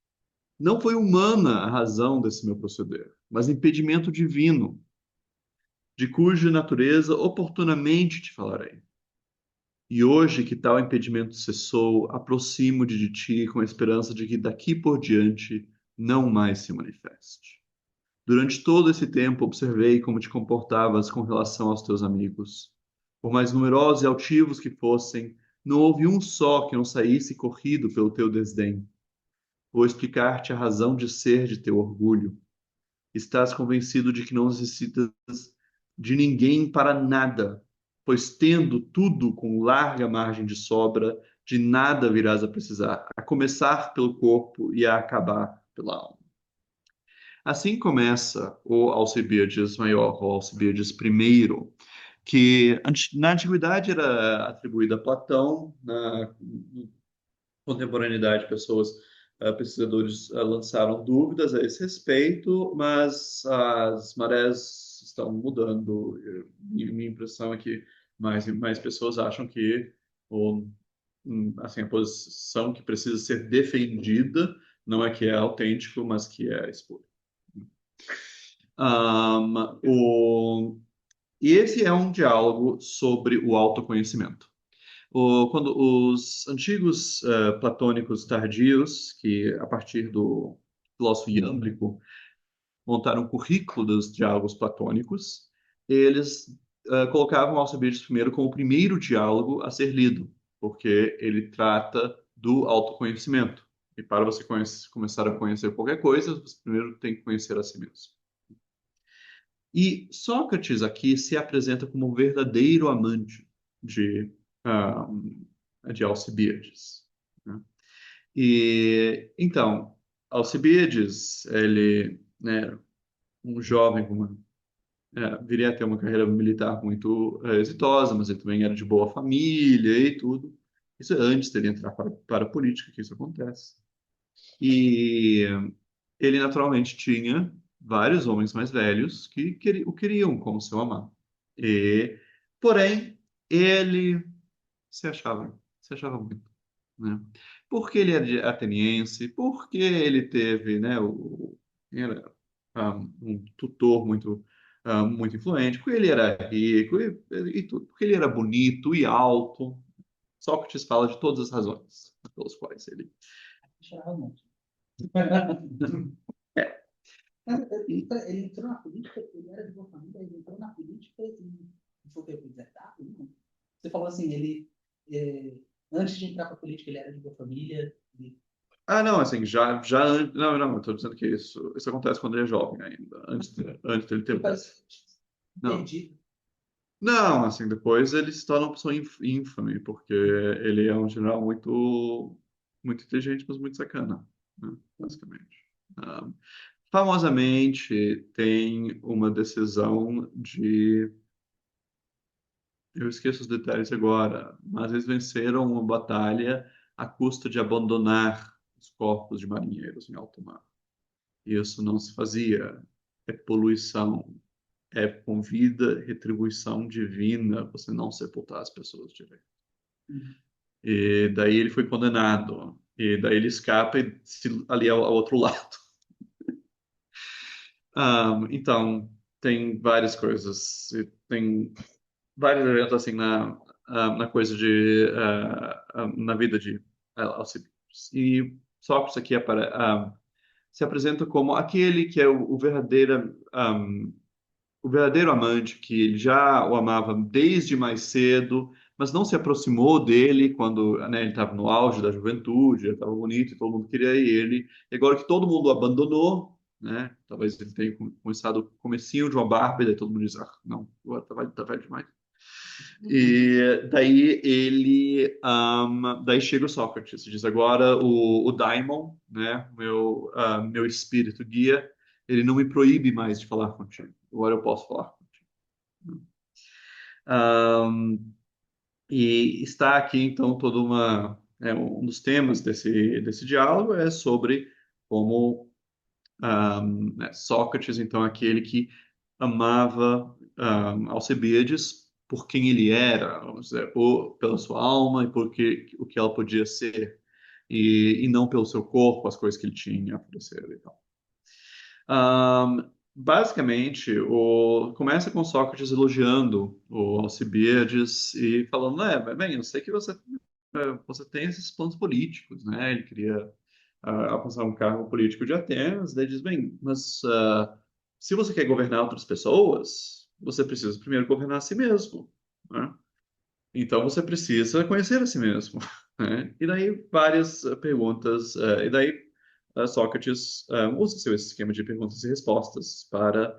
Não foi humana a razão desse meu proceder, mas impedimento divino, de cuja natureza oportunamente te falarei. E hoje que tal impedimento cessou, aproximo-te de ti com a esperança de que daqui por diante não mais se manifeste. Durante todo esse tempo observei como te comportavas com relação aos teus amigos. Por mais numerosos e altivos que fossem, não houve um só que não saísse corrido pelo teu desdém. Vou explicar-te a razão de ser de teu orgulho. Estás convencido de que não necessitas de ninguém para nada, pois tendo tudo com larga margem de sobra, de nada virás a precisar, a começar pelo corpo e a acabar pela alma. Assim começa o Alcibiades Maior, o Alcibiades I, que na antiguidade era atribuído a Platão, na contemporaneidade pessoas, pesquisadores lançaram dúvidas a esse respeito, mas as marés estão mudando. E minha impressão é que mais e mais pessoas acham que assim, a posição que precisa ser defendida não é que é autêntico, mas que é espúrio. Um, e esse é um diálogo sobre o autoconhecimento. Quando os antigos platônicos tardios, que a partir do filósofo iâmbrico montaram um currículo dos diálogos platônicos, eles colocavam Alcibiades primeiro como o primeiro diálogo a ser lido, porque ele trata do autoconhecimento. E para você começar a conhecer qualquer coisa, você primeiro tem que conhecer a si mesmo. E Sócrates aqui se apresenta como um verdadeiro amante de, uh, de Alcibiades, né? E então, Alcibiades, ele, né, um jovem com viria a ter uma carreira militar muito exitosa, mas ele também era de boa família e tudo. Isso é antes dele entrar para a política, que isso acontece. E ele naturalmente tinha vários homens mais velhos que o queriam como seu amado. E, porém, ele se achava muito, né? Porque ele era ateniense, porque ele teve, né, era um tutor muito influente, porque ele era rico e tudo, porque ele era bonito e alto. Sócrates fala de todas as razões pelas quais ele.
Chorava muito.
É,
Ele entrou na política, ele era de boa família, ele entrou na política e foi representado. Não. Você falou assim, ele, antes de entrar para a política, ele era de boa família.
não, assim, não, eu estou dizendo que isso acontece quando ele é jovem ainda, antes dele ter.
Ele parece
Não,
perdido.
não, assim, depois ele se torna uma pessoa ínfame, porque ele é um general muito inteligente, mas muito sacana, né, basicamente. Ah, famosamente, tem uma decisão de. Eu esqueço os detalhes agora, mas eles venceram uma batalha à custa de abandonar os corpos de marinheiros em alto mar. E isso não se fazia. É poluição, é convida retribuição divina você não sepultar as pessoas direito. E daí ele foi condenado. E daí ele escapa e se alia ao outro lado. Então, tem várias coisas. E tem vários eventos assim na coisa na vida de Alcibiades. E Sócrates aqui se apresenta como aquele que é o verdadeiro amante, que ele já o amava desde mais cedo, mas não se aproximou dele quando, né, ele estava no auge da juventude, ele estava bonito e todo mundo queria ele. E agora que todo mundo o abandonou, né, talvez ele tenha começado o comecinho de uma barba, e daí todo mundo diz, não, agora tá velho demais. E daí daí chega o Sócrates, diz agora o Daimon, né, meu espírito guia, ele não me proíbe mais de falar contigo. Agora eu posso falar contigo. Ahm, e está aqui então um dos temas desse diálogo é sobre como né, Sócrates, então, é aquele que amava Alcebiades por quem ele era, vamos dizer, pela sua alma e por o que ela podia ser, e não pelo seu corpo, as coisas que ele tinha a oferecer e tal. Basicamente, começa com Sócrates elogiando o Alcibiades e falando, bem, eu sei que você tem esses planos políticos, né? Ele queria alcançar um cargo político de Atenas, daí diz, bem, mas se você quer governar outras pessoas, você precisa primeiro governar a si mesmo, né? Então você precisa conhecer a si mesmo, né? E daí várias perguntas, e daí Sócrates usa seu esquema de perguntas e respostas para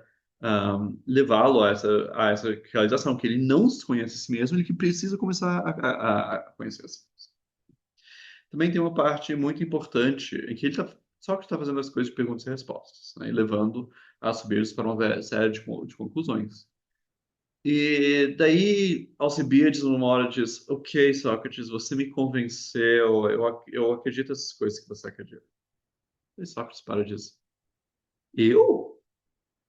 levá-lo a essa realização, que ele não se conhece a si mesmo, ele que precisa começar a conhecer a si mesmo. Também tem uma parte muito importante em que Sócrates está fazendo as coisas de perguntas e respostas, né, e levando Alcibiades para uma série de conclusões. E daí Alcibiades, numa hora, diz: Ok, Sócrates, você me convenceu, eu acredito nessas coisas que você acredita. E Sócrates para e diz: Eu?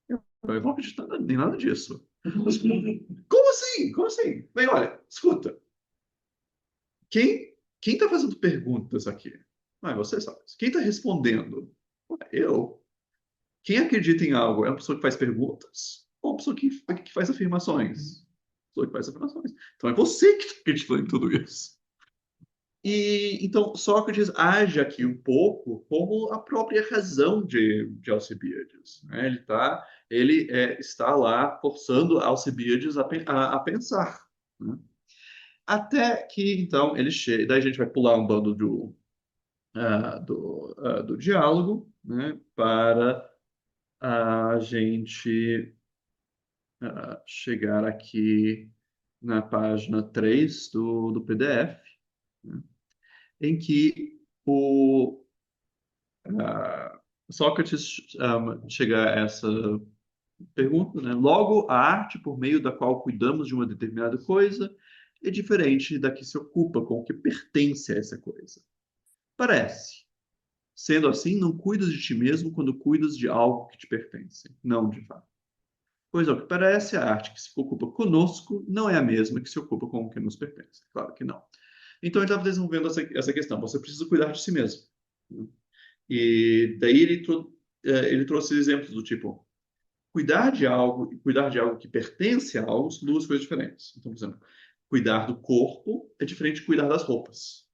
Eu não acredito em nada disso. Como assim? Como assim? Bem, olha, escuta. Quem está fazendo perguntas aqui? Não é você, Sócrates. Quem está respondendo? Eu. Quem acredita em algo é uma pessoa que faz perguntas ou uma pessoa que faz afirmações? Pessoa que faz afirmações. Então é você que está acreditando em tudo isso. E então Sócrates age aqui um pouco como a própria razão de Alcibiades, né? Está lá forçando Alcibiades a pensar, né? Até que então ele chega. Daí a gente vai pular um bando do diálogo, né? Para a gente chegar aqui na página 3 do PDF, né, em que O Sócrates chega a essa pergunta, né? Logo, a arte por meio da qual cuidamos de uma determinada coisa é diferente da que se ocupa com o que pertence a essa coisa. Parece. Sendo assim, não cuidas de ti mesmo quando cuidas de algo que te pertence. Não, de fato. Pois, ao que parece, a arte que se ocupa conosco não é a mesma que se ocupa com o que nos pertence. Claro que não. Então, ele estava desenvolvendo essa questão. Você precisa cuidar de si mesmo. E daí ele trouxe exemplos do tipo, cuidar de algo e cuidar de algo que pertence a algo são duas coisas diferentes. Então, por exemplo, cuidar do corpo é diferente de cuidar das roupas.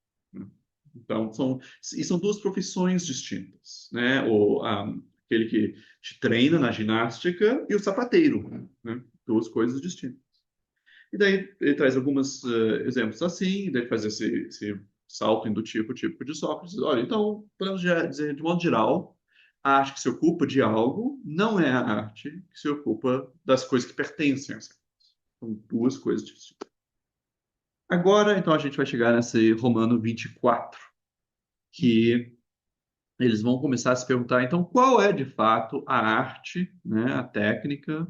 Então, são duas profissões distintas, né? Aquele que te treina na ginástica e o sapateiro, né? Duas coisas distintas. E daí ele traz alguns exemplos assim, daí faz esse salto indutivo típico de Sócrates. Olha, então, podemos dizer, de modo geral, a arte que se ocupa de algo não é a arte que se ocupa das coisas que pertencem a essa coisa. São duas coisas distintas. Agora, então, a gente vai chegar nesse Romano 24, que eles vão começar a se perguntar, então, qual é de fato a arte, né, a técnica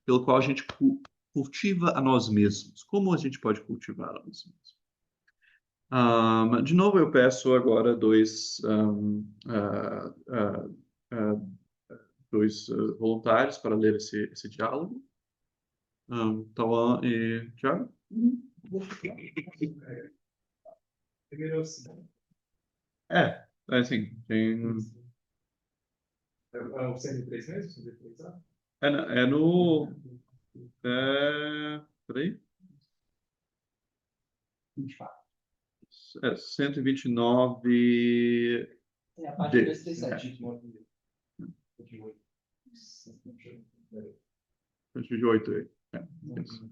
pelo qual a gente cultiva a nós mesmos? Como a gente pode cultivar a nós mesmos? De novo, eu peço agora dois voluntários para ler esse diálogo. Tauan e Thiago?
Vou ficar. Primeiro é o seguinte.
Assim, tem...
É o 103 mesmo? 103, ah?
É no... Peraí.
24.
129...
É a parte
D.
237.
128 aí. Isso.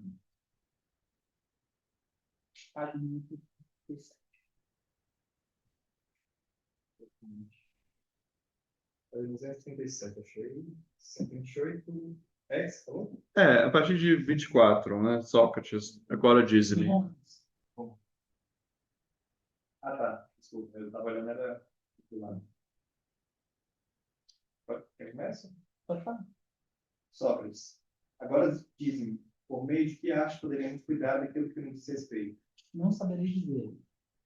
Página 237.
237, achei. 128. É, você falou?
A partir de 24, né? Sócrates, agora diz-me.
Ah, tá. Desculpa, eu estava olhando, era do lado. Quer começa?
Pode falar.
Sócrates. Agora diz-me, por meio de que arte poderemos cuidar daquilo que nos diz respeito?
Não saberei dizer.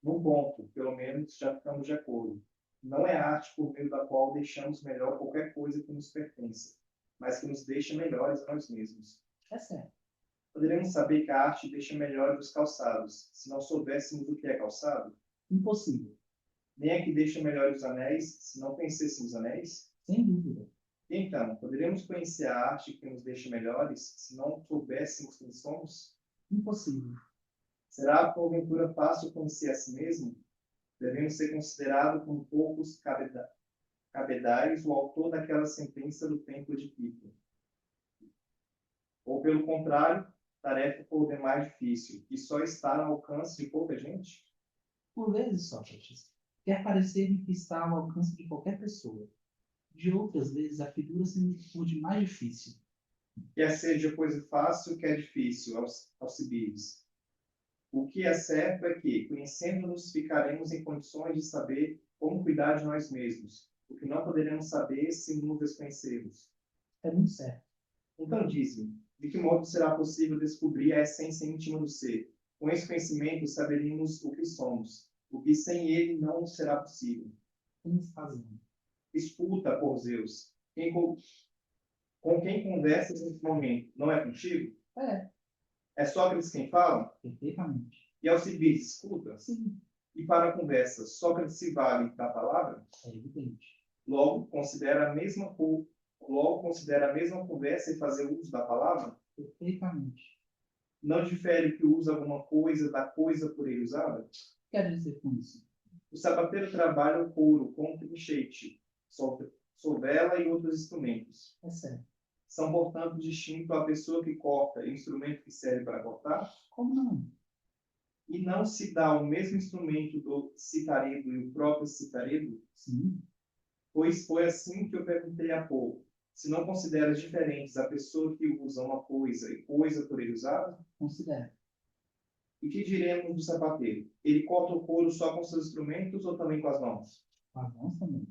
Num ponto, pelo menos, já ficamos de acordo. Não é arte por meio da qual deixamos melhor qualquer coisa que nos pertence, mas que nos deixa melhores a nós mesmos.
É certo.
Poderemos saber que a arte deixa melhores os calçados, se não soubéssemos o que é calçado?
Impossível.
Nem a que deixa melhores os anéis, se não conhecêssemos anéis?
Sem dúvida.
E então, poderemos conhecer a arte que nos deixa melhores, se não soubéssemos quem somos?
Impossível.
Será porventura fácil conhecer a si mesmo? Devemos ser considerados com poucos cabedais o autor daquela sentença do templo de Pico. Ou, pelo contrário, tarefa por demais difícil, que só está ao alcance de pouca gente?
Por vezes, Sócrates, quer parecer que está ao alcance de qualquer pessoa. De outras vezes, a figura se por demais difícil.
Quer seja coisa fácil, quer difícil, Alcibiades. O que é certo é que, conhecendo-nos, ficaremos em condições de saber como cuidar de nós mesmos, o que não poderemos saber se nos desconhecermos.
É muito certo.
Então, diz-me, de que modo será possível descobrir a essência íntima do ser? Com esse conhecimento, saberemos o que somos, o que sem ele não será possível.
Temos razão.
Escuta, por Zeus, com quem conversas nesse momento, não é contigo? É Sócrates quem fala?
Perfeitamente.
E Alcibiades, escuta?
Sim.
E para a conversa, Sócrates se vale da palavra?
É evidente.
Logo, considera a mesma conversa e fazer uso da palavra?
Perfeitamente.
Não difere que usa alguma coisa da coisa por ele usada?
Quero dizer com isso?
O sapateiro trabalha o couro com trinchete, sovela e outros instrumentos.
É certo.
São, portanto, distintos a pessoa que corta e o instrumento que serve para cortar?
Como não?
E não se dá o mesmo instrumento do citaredo e o próprio citaredo?
Sim.
Pois foi assim que eu perguntei há pouco. Se não consideras diferentes a pessoa que usa uma coisa e coisa por ele usada?
Considero.
E que diremos do sapateiro? Ele corta o couro só com seus instrumentos ou também com as mãos?
As mãos também.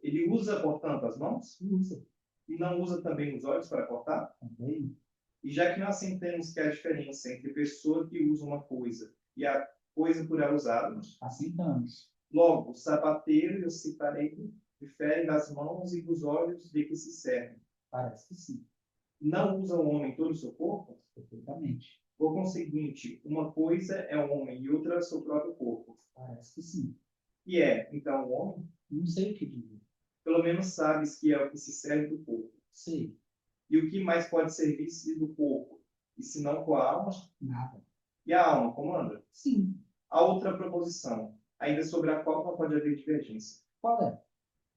Ele usa, portanto, as mãos?
Usa
E não usa também os olhos para cortar?
também.
E já que nós entendemos que há diferença entre pessoa que usa uma coisa e a coisa por ela usada,
Assentamos.
logo, o sapateiro e o citareiro diferem das mãos e dos olhos de que se servem.
Parece que sim.
Não usa o homem todo o seu corpo?
Perfeitamente.
Por conseguinte, uma coisa é o homem e outra seu próprio corpo.
Parece que sim.
E é, então, o homem?
Não sei o que dizer.
Pelo menos sabes que é o que se serve do corpo.
Sei.
E o que mais pode servir-se do corpo? E se não com a alma?
Nada.
E a alma comanda?
Sim.
A outra proposição, ainda sobre a qual não pode haver divergência.
Qual é?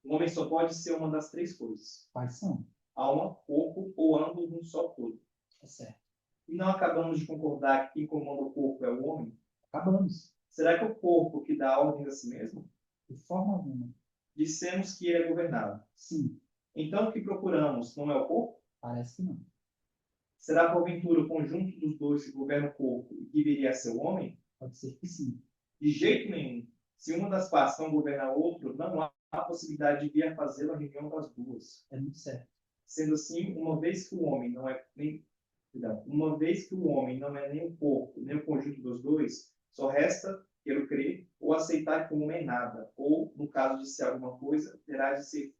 O homem só pode ser uma das três coisas:
Quais são?
alma, corpo ou ambos num só todo.
É certo.
E não acabamos de concordar que quem comanda o corpo é o homem?
Acabamos.
Será que é o corpo que dá ordem a si mesmo?
De forma alguma.
Dissemos que ele é governado.
Sim.
Então o que procuramos não é o corpo?
Parece que não.
Será porventura o conjunto dos dois que governa o corpo e que viria a ser o homem?
Pode ser que sim.
De jeito nenhum. Se uma das partes não governa a outra, não há possibilidade de vir a fazer a reunião das duas.
É muito certo.
Sendo assim, uma vez que o homem não é nem o corpo, nem o conjunto dos dois, só resta, quero crer, ou aceitar que o homem é nada, ou, no caso de ser alguma coisa, terá de ser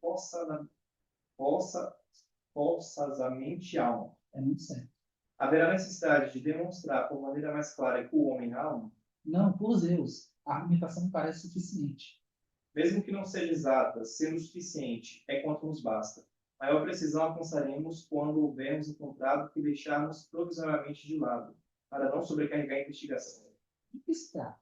forçosamente alma.
É muito certo.
Haverá necessidade de demonstrar por maneira mais clara que o homem é alma,
Não, por Zeus. A argumentação me parece suficiente.
mesmo que não seja exata, sendo suficiente, é quanto nos basta. Maior precisão alcançaremos quando houvermos encontrado que deixarmos provisoriamente de lado, para não sobrecarregar a investigação.
De que se trata?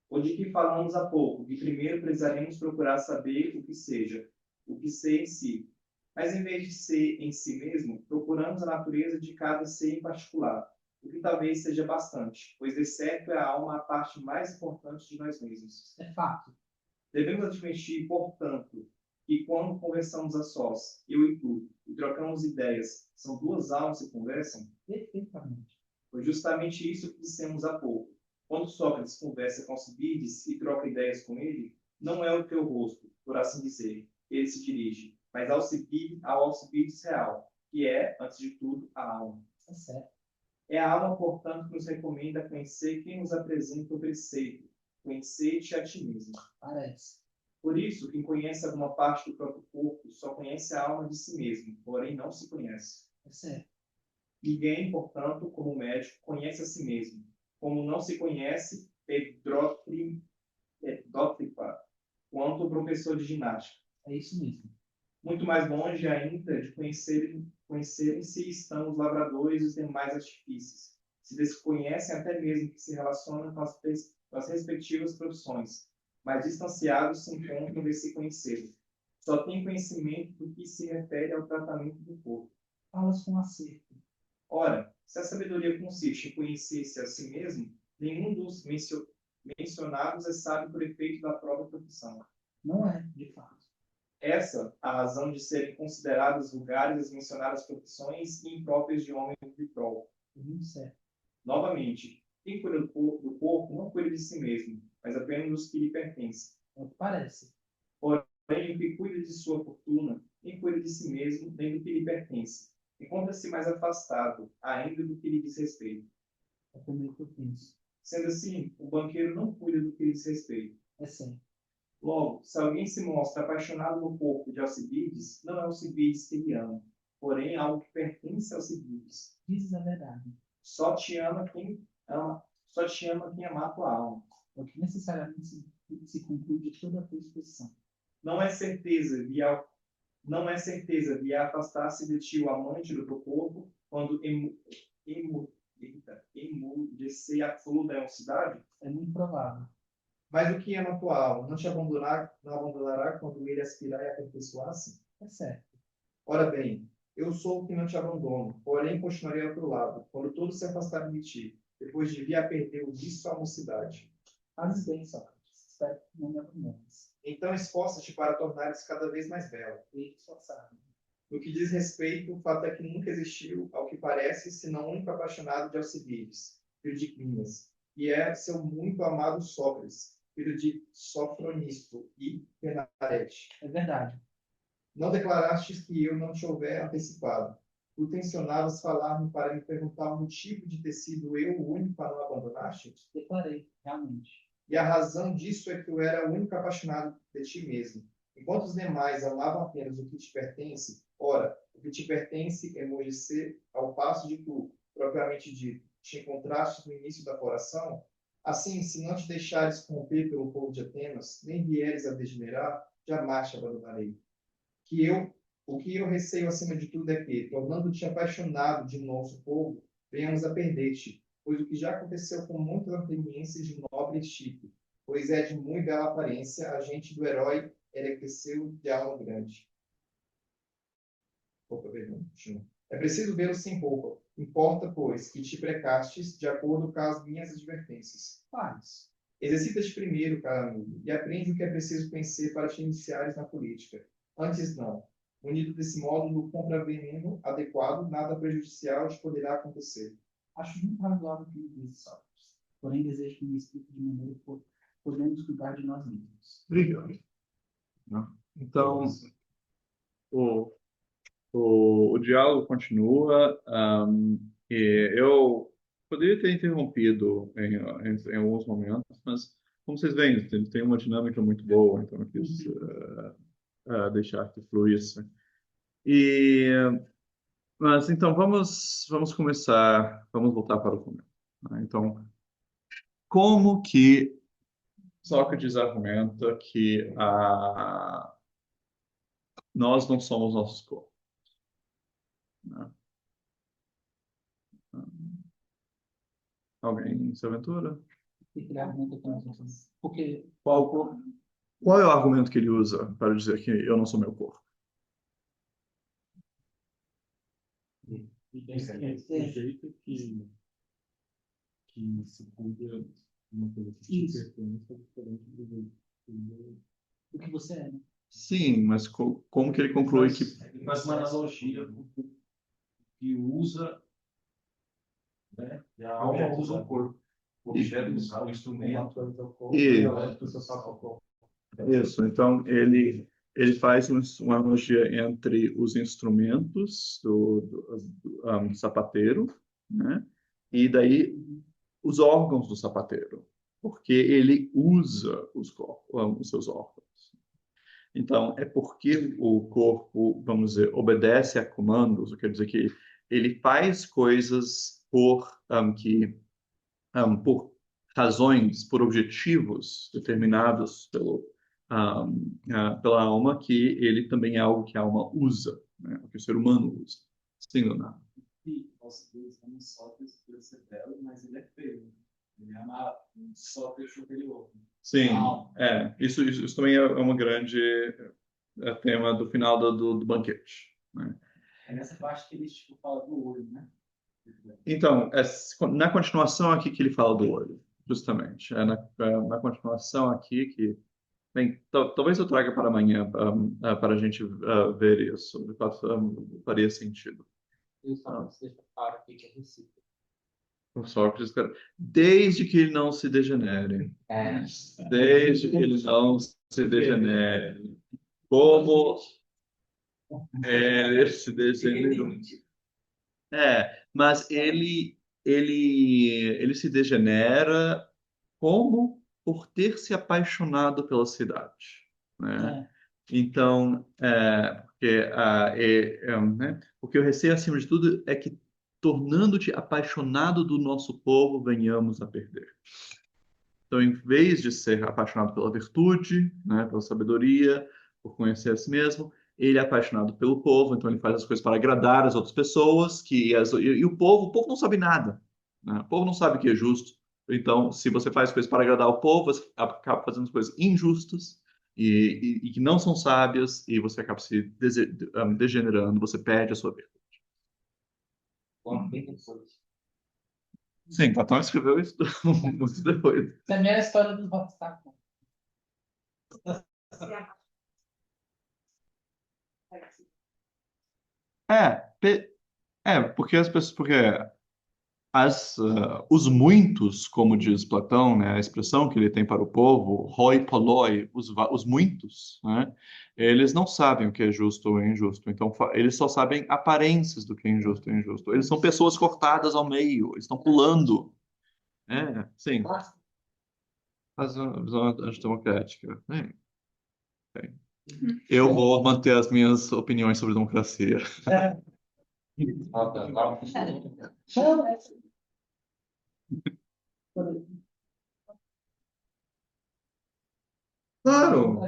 O de que falamos há pouco, que primeiro precisaremos procurar saber o que seja, o que ser em si. Mas em vez de ser em si mesmo, procuramos a natureza de cada ser em particular, o que talvez seja bastante, pois de certo é a alma a parte mais importante de nós mesmos.
É fato.
Devemos admitir, portanto, que quando conversamos a sós, eu e tu, e trocamos ideias, são duas almas que conversam?
Perfeitamente.
Foi justamente isso que dissemos há pouco. Quando Sócrates conversa com Alcibiades e troca ideias com ele, não é o teu rosto, por assim dizer, que ele se dirige, mas ao Alcibiades real, que é, antes de tudo, a alma.
É certo.
É a alma, portanto, que nos recomenda conhecer quem nos apresenta o preceito. Conhecer-te a ti mesmo.
Parece.
Por isso, quem conhece alguma parte do próprio corpo só conhece a alma de si mesmo, porém não se conhece.
É certo.
Ninguém, portanto, como médico, conhece a si mesmo. Como não se conhece Edótripa, quanto o professor de ginástica.
É isso mesmo.
Muito mais longe ainda de conhecerem-se estão os lavradores e os demais artífices. Se desconhecem até mesmo que se relacionam com as respectivas profissões, mas distanciados se encontram de se conhecerem. Só têm conhecimento do que se refere ao tratamento do corpo.
Falas com acerto.
Ora, se a sabedoria consiste em conhecer-se a si mesmo, nenhum dos mencionados é sábio por efeito da própria profissão.
Não é, de fato.
Essa a razão de serem consideradas vulgares as mencionadas profissões e impróprias de homem de prol.
É muito certo.
Novamente, quem cuida do corpo não cuida de si mesmo, mas apenas dos que lhe pertencem.
É o que parece.
Porém, o que cuida de sua fortuna, nem cuida de si mesmo, nem do que lhe pertence. Encontra-se mais afastado, ainda do que lhe diz respeito.
É como eu penso.
Sendo assim, o banqueiro não cuida do que lhe diz respeito.
É certo.
Logo, se alguém se mostra apaixonado no corpo de Alcibiades, não é Alcibiades que ele ama, porém algo que pertence a Alcibiades.
Dizes a verdade.
Só te ama quem amar tua alma.
É o que necessariamente se conclui de toda a tua exposição.
Não é certeza vir a afastar-se de ti o amante do teu corpo quando emudecer a flor da mocidade?
É muito provável.
Mas o que é na tua alma? Não te abandonará quando ele aspirar e aperfeiçoar-se?
É certo.
Ora bem, eu sou o que não te abandono, porém continuarei ao teu lado, quando todos se afastarem de ti, depois de vir a perder o vício à mocidade.
Fazes bem, Sócrates. Espero que não me abandones.
Então esforça-te para tornares cada vez mais bela.
E esforçado.
No que diz respeito, o fato é que nunca existiu, ao que parece, senão um único apaixonado de Alcibiades. filho de Clínias, e é seu muito amado Sócrates, filho de Sofronisto e Penarete.
É verdade.
Não declarastes que eu não te houver antecipado. Tu tensionavas falar-me para me perguntar o motivo de ter sido eu o único a não abandonar-te?
Declarei, realmente.
E a razão disso é que eu era o único apaixonado de ti mesmo. Enquanto os demais amavam apenas o que te pertence, ora, o que te pertence é emojeci ao passo de tu, propriamente dito, te encontrastes no início da coração. Assim, se não te deixares corromper pelo povo de Atenas, nem vieres a degenerar, jamais te abandonarei. O que eu receio acima de tudo é que, tornando-te apaixonado de nosso povo, venhamos a perder-te, pois o que já aconteceu com muitas atenienses de nobre tipo, pois é de muito bela aparência, a gente do herói enriqueceu de alma grande. Opa, perdão, continua. É preciso vê-lo sem roupa. Importa, pois, que te precastes de acordo com as minhas advertências.
Faz.
Exercita-te primeiro, caro amigo, e aprende o que é preciso conhecer para te iniciares na política. Antes não. Unido desse modo, no contraveneno adequado, nada prejudicial te poderá acontecer.
Acho muito razoável o que me disse Sócrates. Porém, desejo que me explique de maneira que podemos cuidar de nós mesmos.
Obrigado. Então, o, o diálogo continua, e eu poderia ter interrompido em alguns momentos, mas, como vocês veem, tem uma dinâmica muito boa, então eu quis deixar que fluísse. E, mas, então, vamos começar, vamos voltar para o começo, né? Então, como que Sócrates argumenta que nós não somos nossos corpos, né? Alguém se aventura?
Ele argumenta que nós não somos. Porque
Qual é o argumento que ele usa para dizer que eu não sou meu corpo?
E tem o jeito que se cuida de uma coisa que te
Isso.
pertence é diferente do jeito que
o que você é, né?
Sim, mas como que ele conclui que...
Ele faz uma analogia com o que usa, né? E a alma usa o corpo. O objeto usa o instrumento.
Isso, então ele faz uma analogia entre os instrumentos do sapateiro, né? E daí os órgãos do sapateiro, porque ele usa os seus órgãos. Então, é porque o corpo, vamos dizer, obedece a comandos, quer dizer que ele faz coisas por razões, por objetivos determinados pela alma, que ele também é algo que a alma usa, né? O que o ser humano usa. Sim ou não?
E nosso Deus ama Sócrates por ser belo, mas ele é feio. Ele ama Sócrates superior.
Sim, isso também é uma grande tema do final do banquete, né?
É nessa parte que ele fala do olho, né?
Então, na continuação aqui que ele fala do olho, justamente. Na continuação aqui que... Bem, talvez eu traga para amanhã para a gente ver isso. De fato, faria sentido.
E o Sócrates deixa claro aqui que é recíproco.
O Sócrates, desde que ele não se degenere. Desde que ele não se degenere. Como ele se degenerou. Mas ele se degenera como por ter se apaixonado pela cidade, né? Então, né? Porque o receio, acima de tudo, é que, tornando-te apaixonado do nosso povo, venhamos a perder. Então, em vez de ser apaixonado pela virtude, né, pela sabedoria, por conhecer a si mesmo, ele é apaixonado pelo povo, então ele faz as coisas para agradar as outras pessoas, e o povo não sabe nada, né? O povo não sabe o que é justo. Então, se você faz coisas para agradar o povo, você acaba fazendo coisas injustas e que não são sábias, e você acaba se degenerando, você perde a sua virtude. Sim, Platão escreveu isso muito depois.
Essa é a minha história dos rockstar.
Porque as pessoas, porque os muitos, como diz Platão, né, a expressão que ele tem para o povo, hoi polloi, os muitos, né, eles não sabem o que é justo ou injusto. Então, eles só sabem aparências do que é injusto e injusto. Eles são pessoas cortadas ao meio, eles estão pulando. Sim, faz uma visão antidemocrática. Sim. Eu vou manter as minhas opiniões sobre democracia. Claro,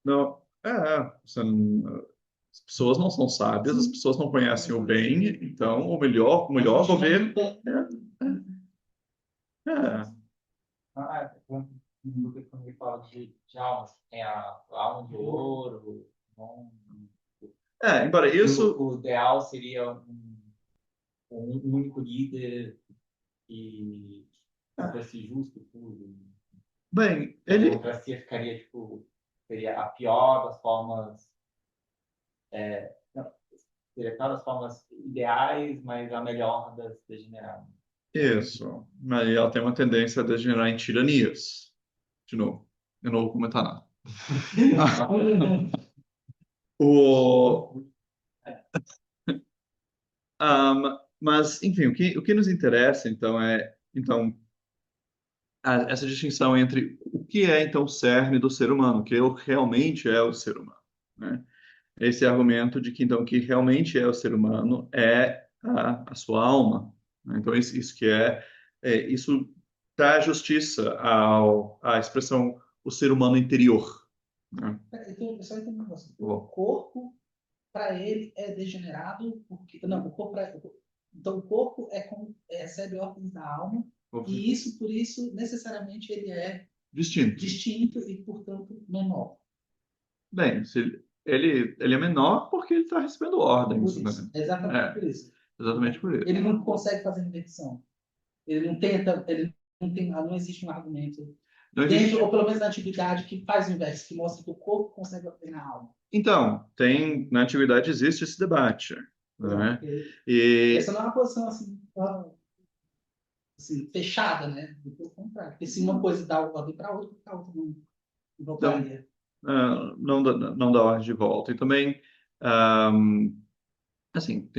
não, as pessoas não são sábias, as pessoas não conhecem o bem, então o melhor governo é,
Quando ele fala de almas, tem a alma de ouro, não,
embora isso,
o ideal seria um único líder e fosse justo tudo.
bem,
A democracia ficaria, tipo, seria a pior das formas, não, seria a pior das formas ideais, mas a melhor das degeneradas.
isso, mas ela tem uma tendência a degenerar em tiranias. De novo, eu não vou comentar nada. O, mas, enfim, o que nos interessa, então, então, essa distinção entre o que é, então, o cerne do ser humano, o que realmente é o ser humano, né? Esse argumento de que, então, o que realmente é o ser humano é a sua alma, né? Então, isso que isso dá justiça à expressão o ser humano interior, né?
Então, eu só entendo um negócio. O
Bom,
corpo, para ele, é degenerado porque. Não, o corpo é. Então, o corpo recebe ordens da alma, e isso, por isso, necessariamente, ele é
distinto.
distinto e, portanto, menor.
Bem, ele é menor porque ele está recebendo ordens,
Por
né?
isso. Exatamente por isso.
Exatamente por isso.
Ele não consegue fazer inversão. Ele não tenta, ele não tem, não existe um argumento
Não existe.
dentro, ou pelo menos na atividade, que faz o inverso, que mostra que o corpo consegue ordenar a alma.
Então, na atividade existe esse debate, né? E
Essa não é uma posição assim, fechada, né? Pelo contrário. Porque se uma coisa dá ordem para outra, a outra não voltaria.
não dá ordem de volta. E também, assim,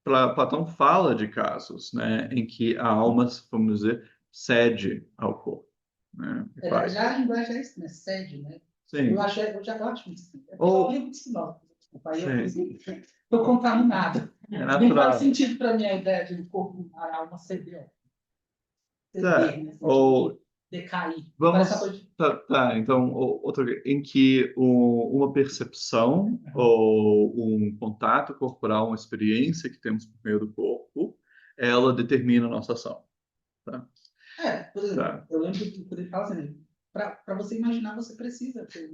Platão fala de casos, né, em que a alma, vamos dizer, cede ao corpo, né?
Já a linguagem é isso, né? Cede, né?
Sim.
Eu já acho isso.
Ou-
Eu livro de sinal. Desculpa, aí
Sim.
eu estou contaminado.
É
Não
natural.
faz sentido para mim a ideia de o corpo, a alma ceder.
Tá.
Né?
Ou
Decair.
vamos.
Parece uma coisa de-
Tá. Então, em que uma percepção ou um contato corporal, uma experiência que temos por meio do corpo, ela determina a nossa ação. Tá?
Por exemplo,
Tá.
eu lembro que ele fala assim, para você imaginar, você precisa ter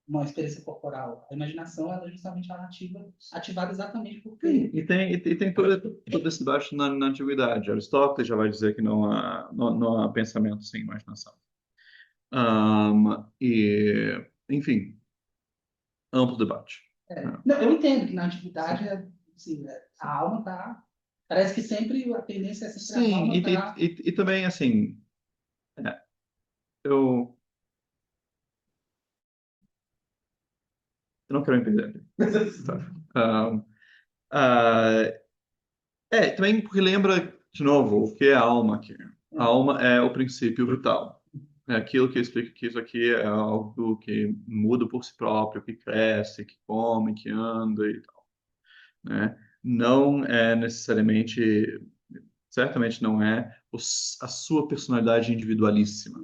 uma experiência corporal. A imaginação ela é justamente ativada exatamente porque...
Sim, e tem todo esse debate na antiguidade. Aristóteles já vai dizer que não há pensamento sem imaginação. Enfim, amplo debate.
Não, eu entendo que na antiguidade assim, a alma está... Parece que sempre a tendência é sempre a
Sim,
alma tá...
e também, assim, eu não quero me perder. Tá. Também porque lembra, de novo, o que é a alma aqui. A alma é o princípio vital. É aquilo que explica que isso aqui é algo que muda por si próprio, que cresce, que come, que anda e tal, né? Não é necessariamente, certamente não é a sua personalidade individualíssima.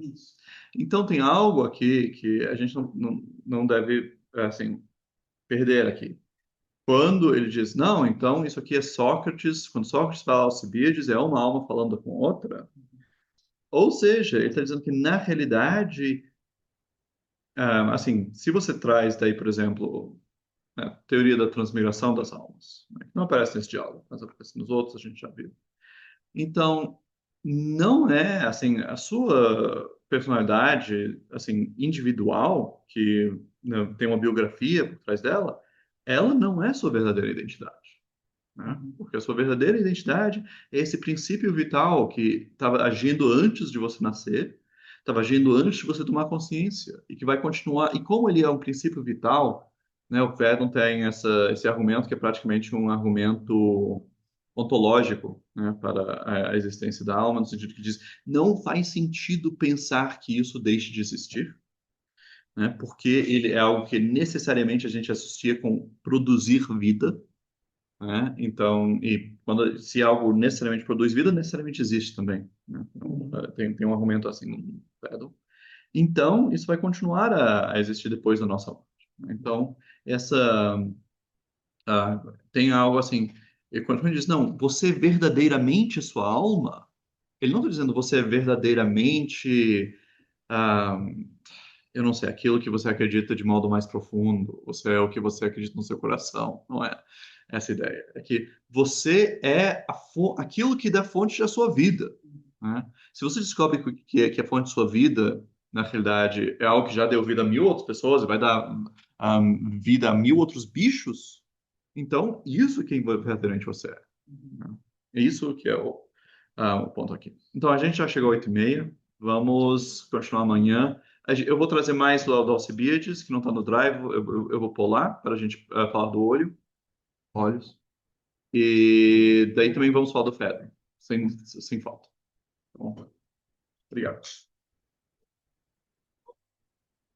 Então tem algo aqui que a gente não deve, assim, perder aqui. Quando ele diz, não, então isso aqui é Sócrates, quando Sócrates fala Alcibiades, é uma alma falando com outra. Ou seja, ele está dizendo que, na realidade, assim, se você traz daí, por exemplo, a teoria da transmigração das almas, né, que não aparece nesse diálogo, mas aparece nos outros, a gente já viu. Então, não é, assim, a sua personalidade, assim, individual, que, né, tem uma biografia por trás dela, ela não é sua verdadeira identidade. né? Porque a sua verdadeira identidade é esse princípio vital que estava agindo antes de você nascer, estava agindo antes de você tomar consciência e que vai continuar. E como ele é um princípio vital, né? O Fedon tem esse argumento que é praticamente um argumento ontológico, né, para a existência da alma, no sentido que diz não faz sentido pensar que isso deixe de existir, né? Porque ele é algo que necessariamente a gente associa com produzir vida, né? Então, e quando se algo necessariamente produz vida, necessariamente existe também, né? Então, tem um argumento assim no Fedon. Então, isso vai continuar a existir depois da nossa morte, né? Então, essa tem algo assim, e quando ele diz, não, você é verdadeiramente sua alma, ele não está dizendo você é verdadeiramente ah, eu não sei, aquilo que você acredita de modo mais profundo, você é o que você acredita no seu coração, não é essa ideia. É que você é aquilo que dá fonte à sua vida, né? Se você descobre que a fonte da sua vida, na realidade, é algo que já deu vida a 1.000 outras pessoas e vai dar vida a 1.000 outros bichos, então isso é quem verdadeiramente você é, né? É isso que é o ponto aqui. Então a gente já chegou às 8h30, vamos continuar amanhã. Eu vou trazer mais do Alcibiades, que não está no Drive, eu vou pôr lá para a gente falar do olhos. E daí também vamos falar do Fedro, sem falta. Tá bom? Obrigado.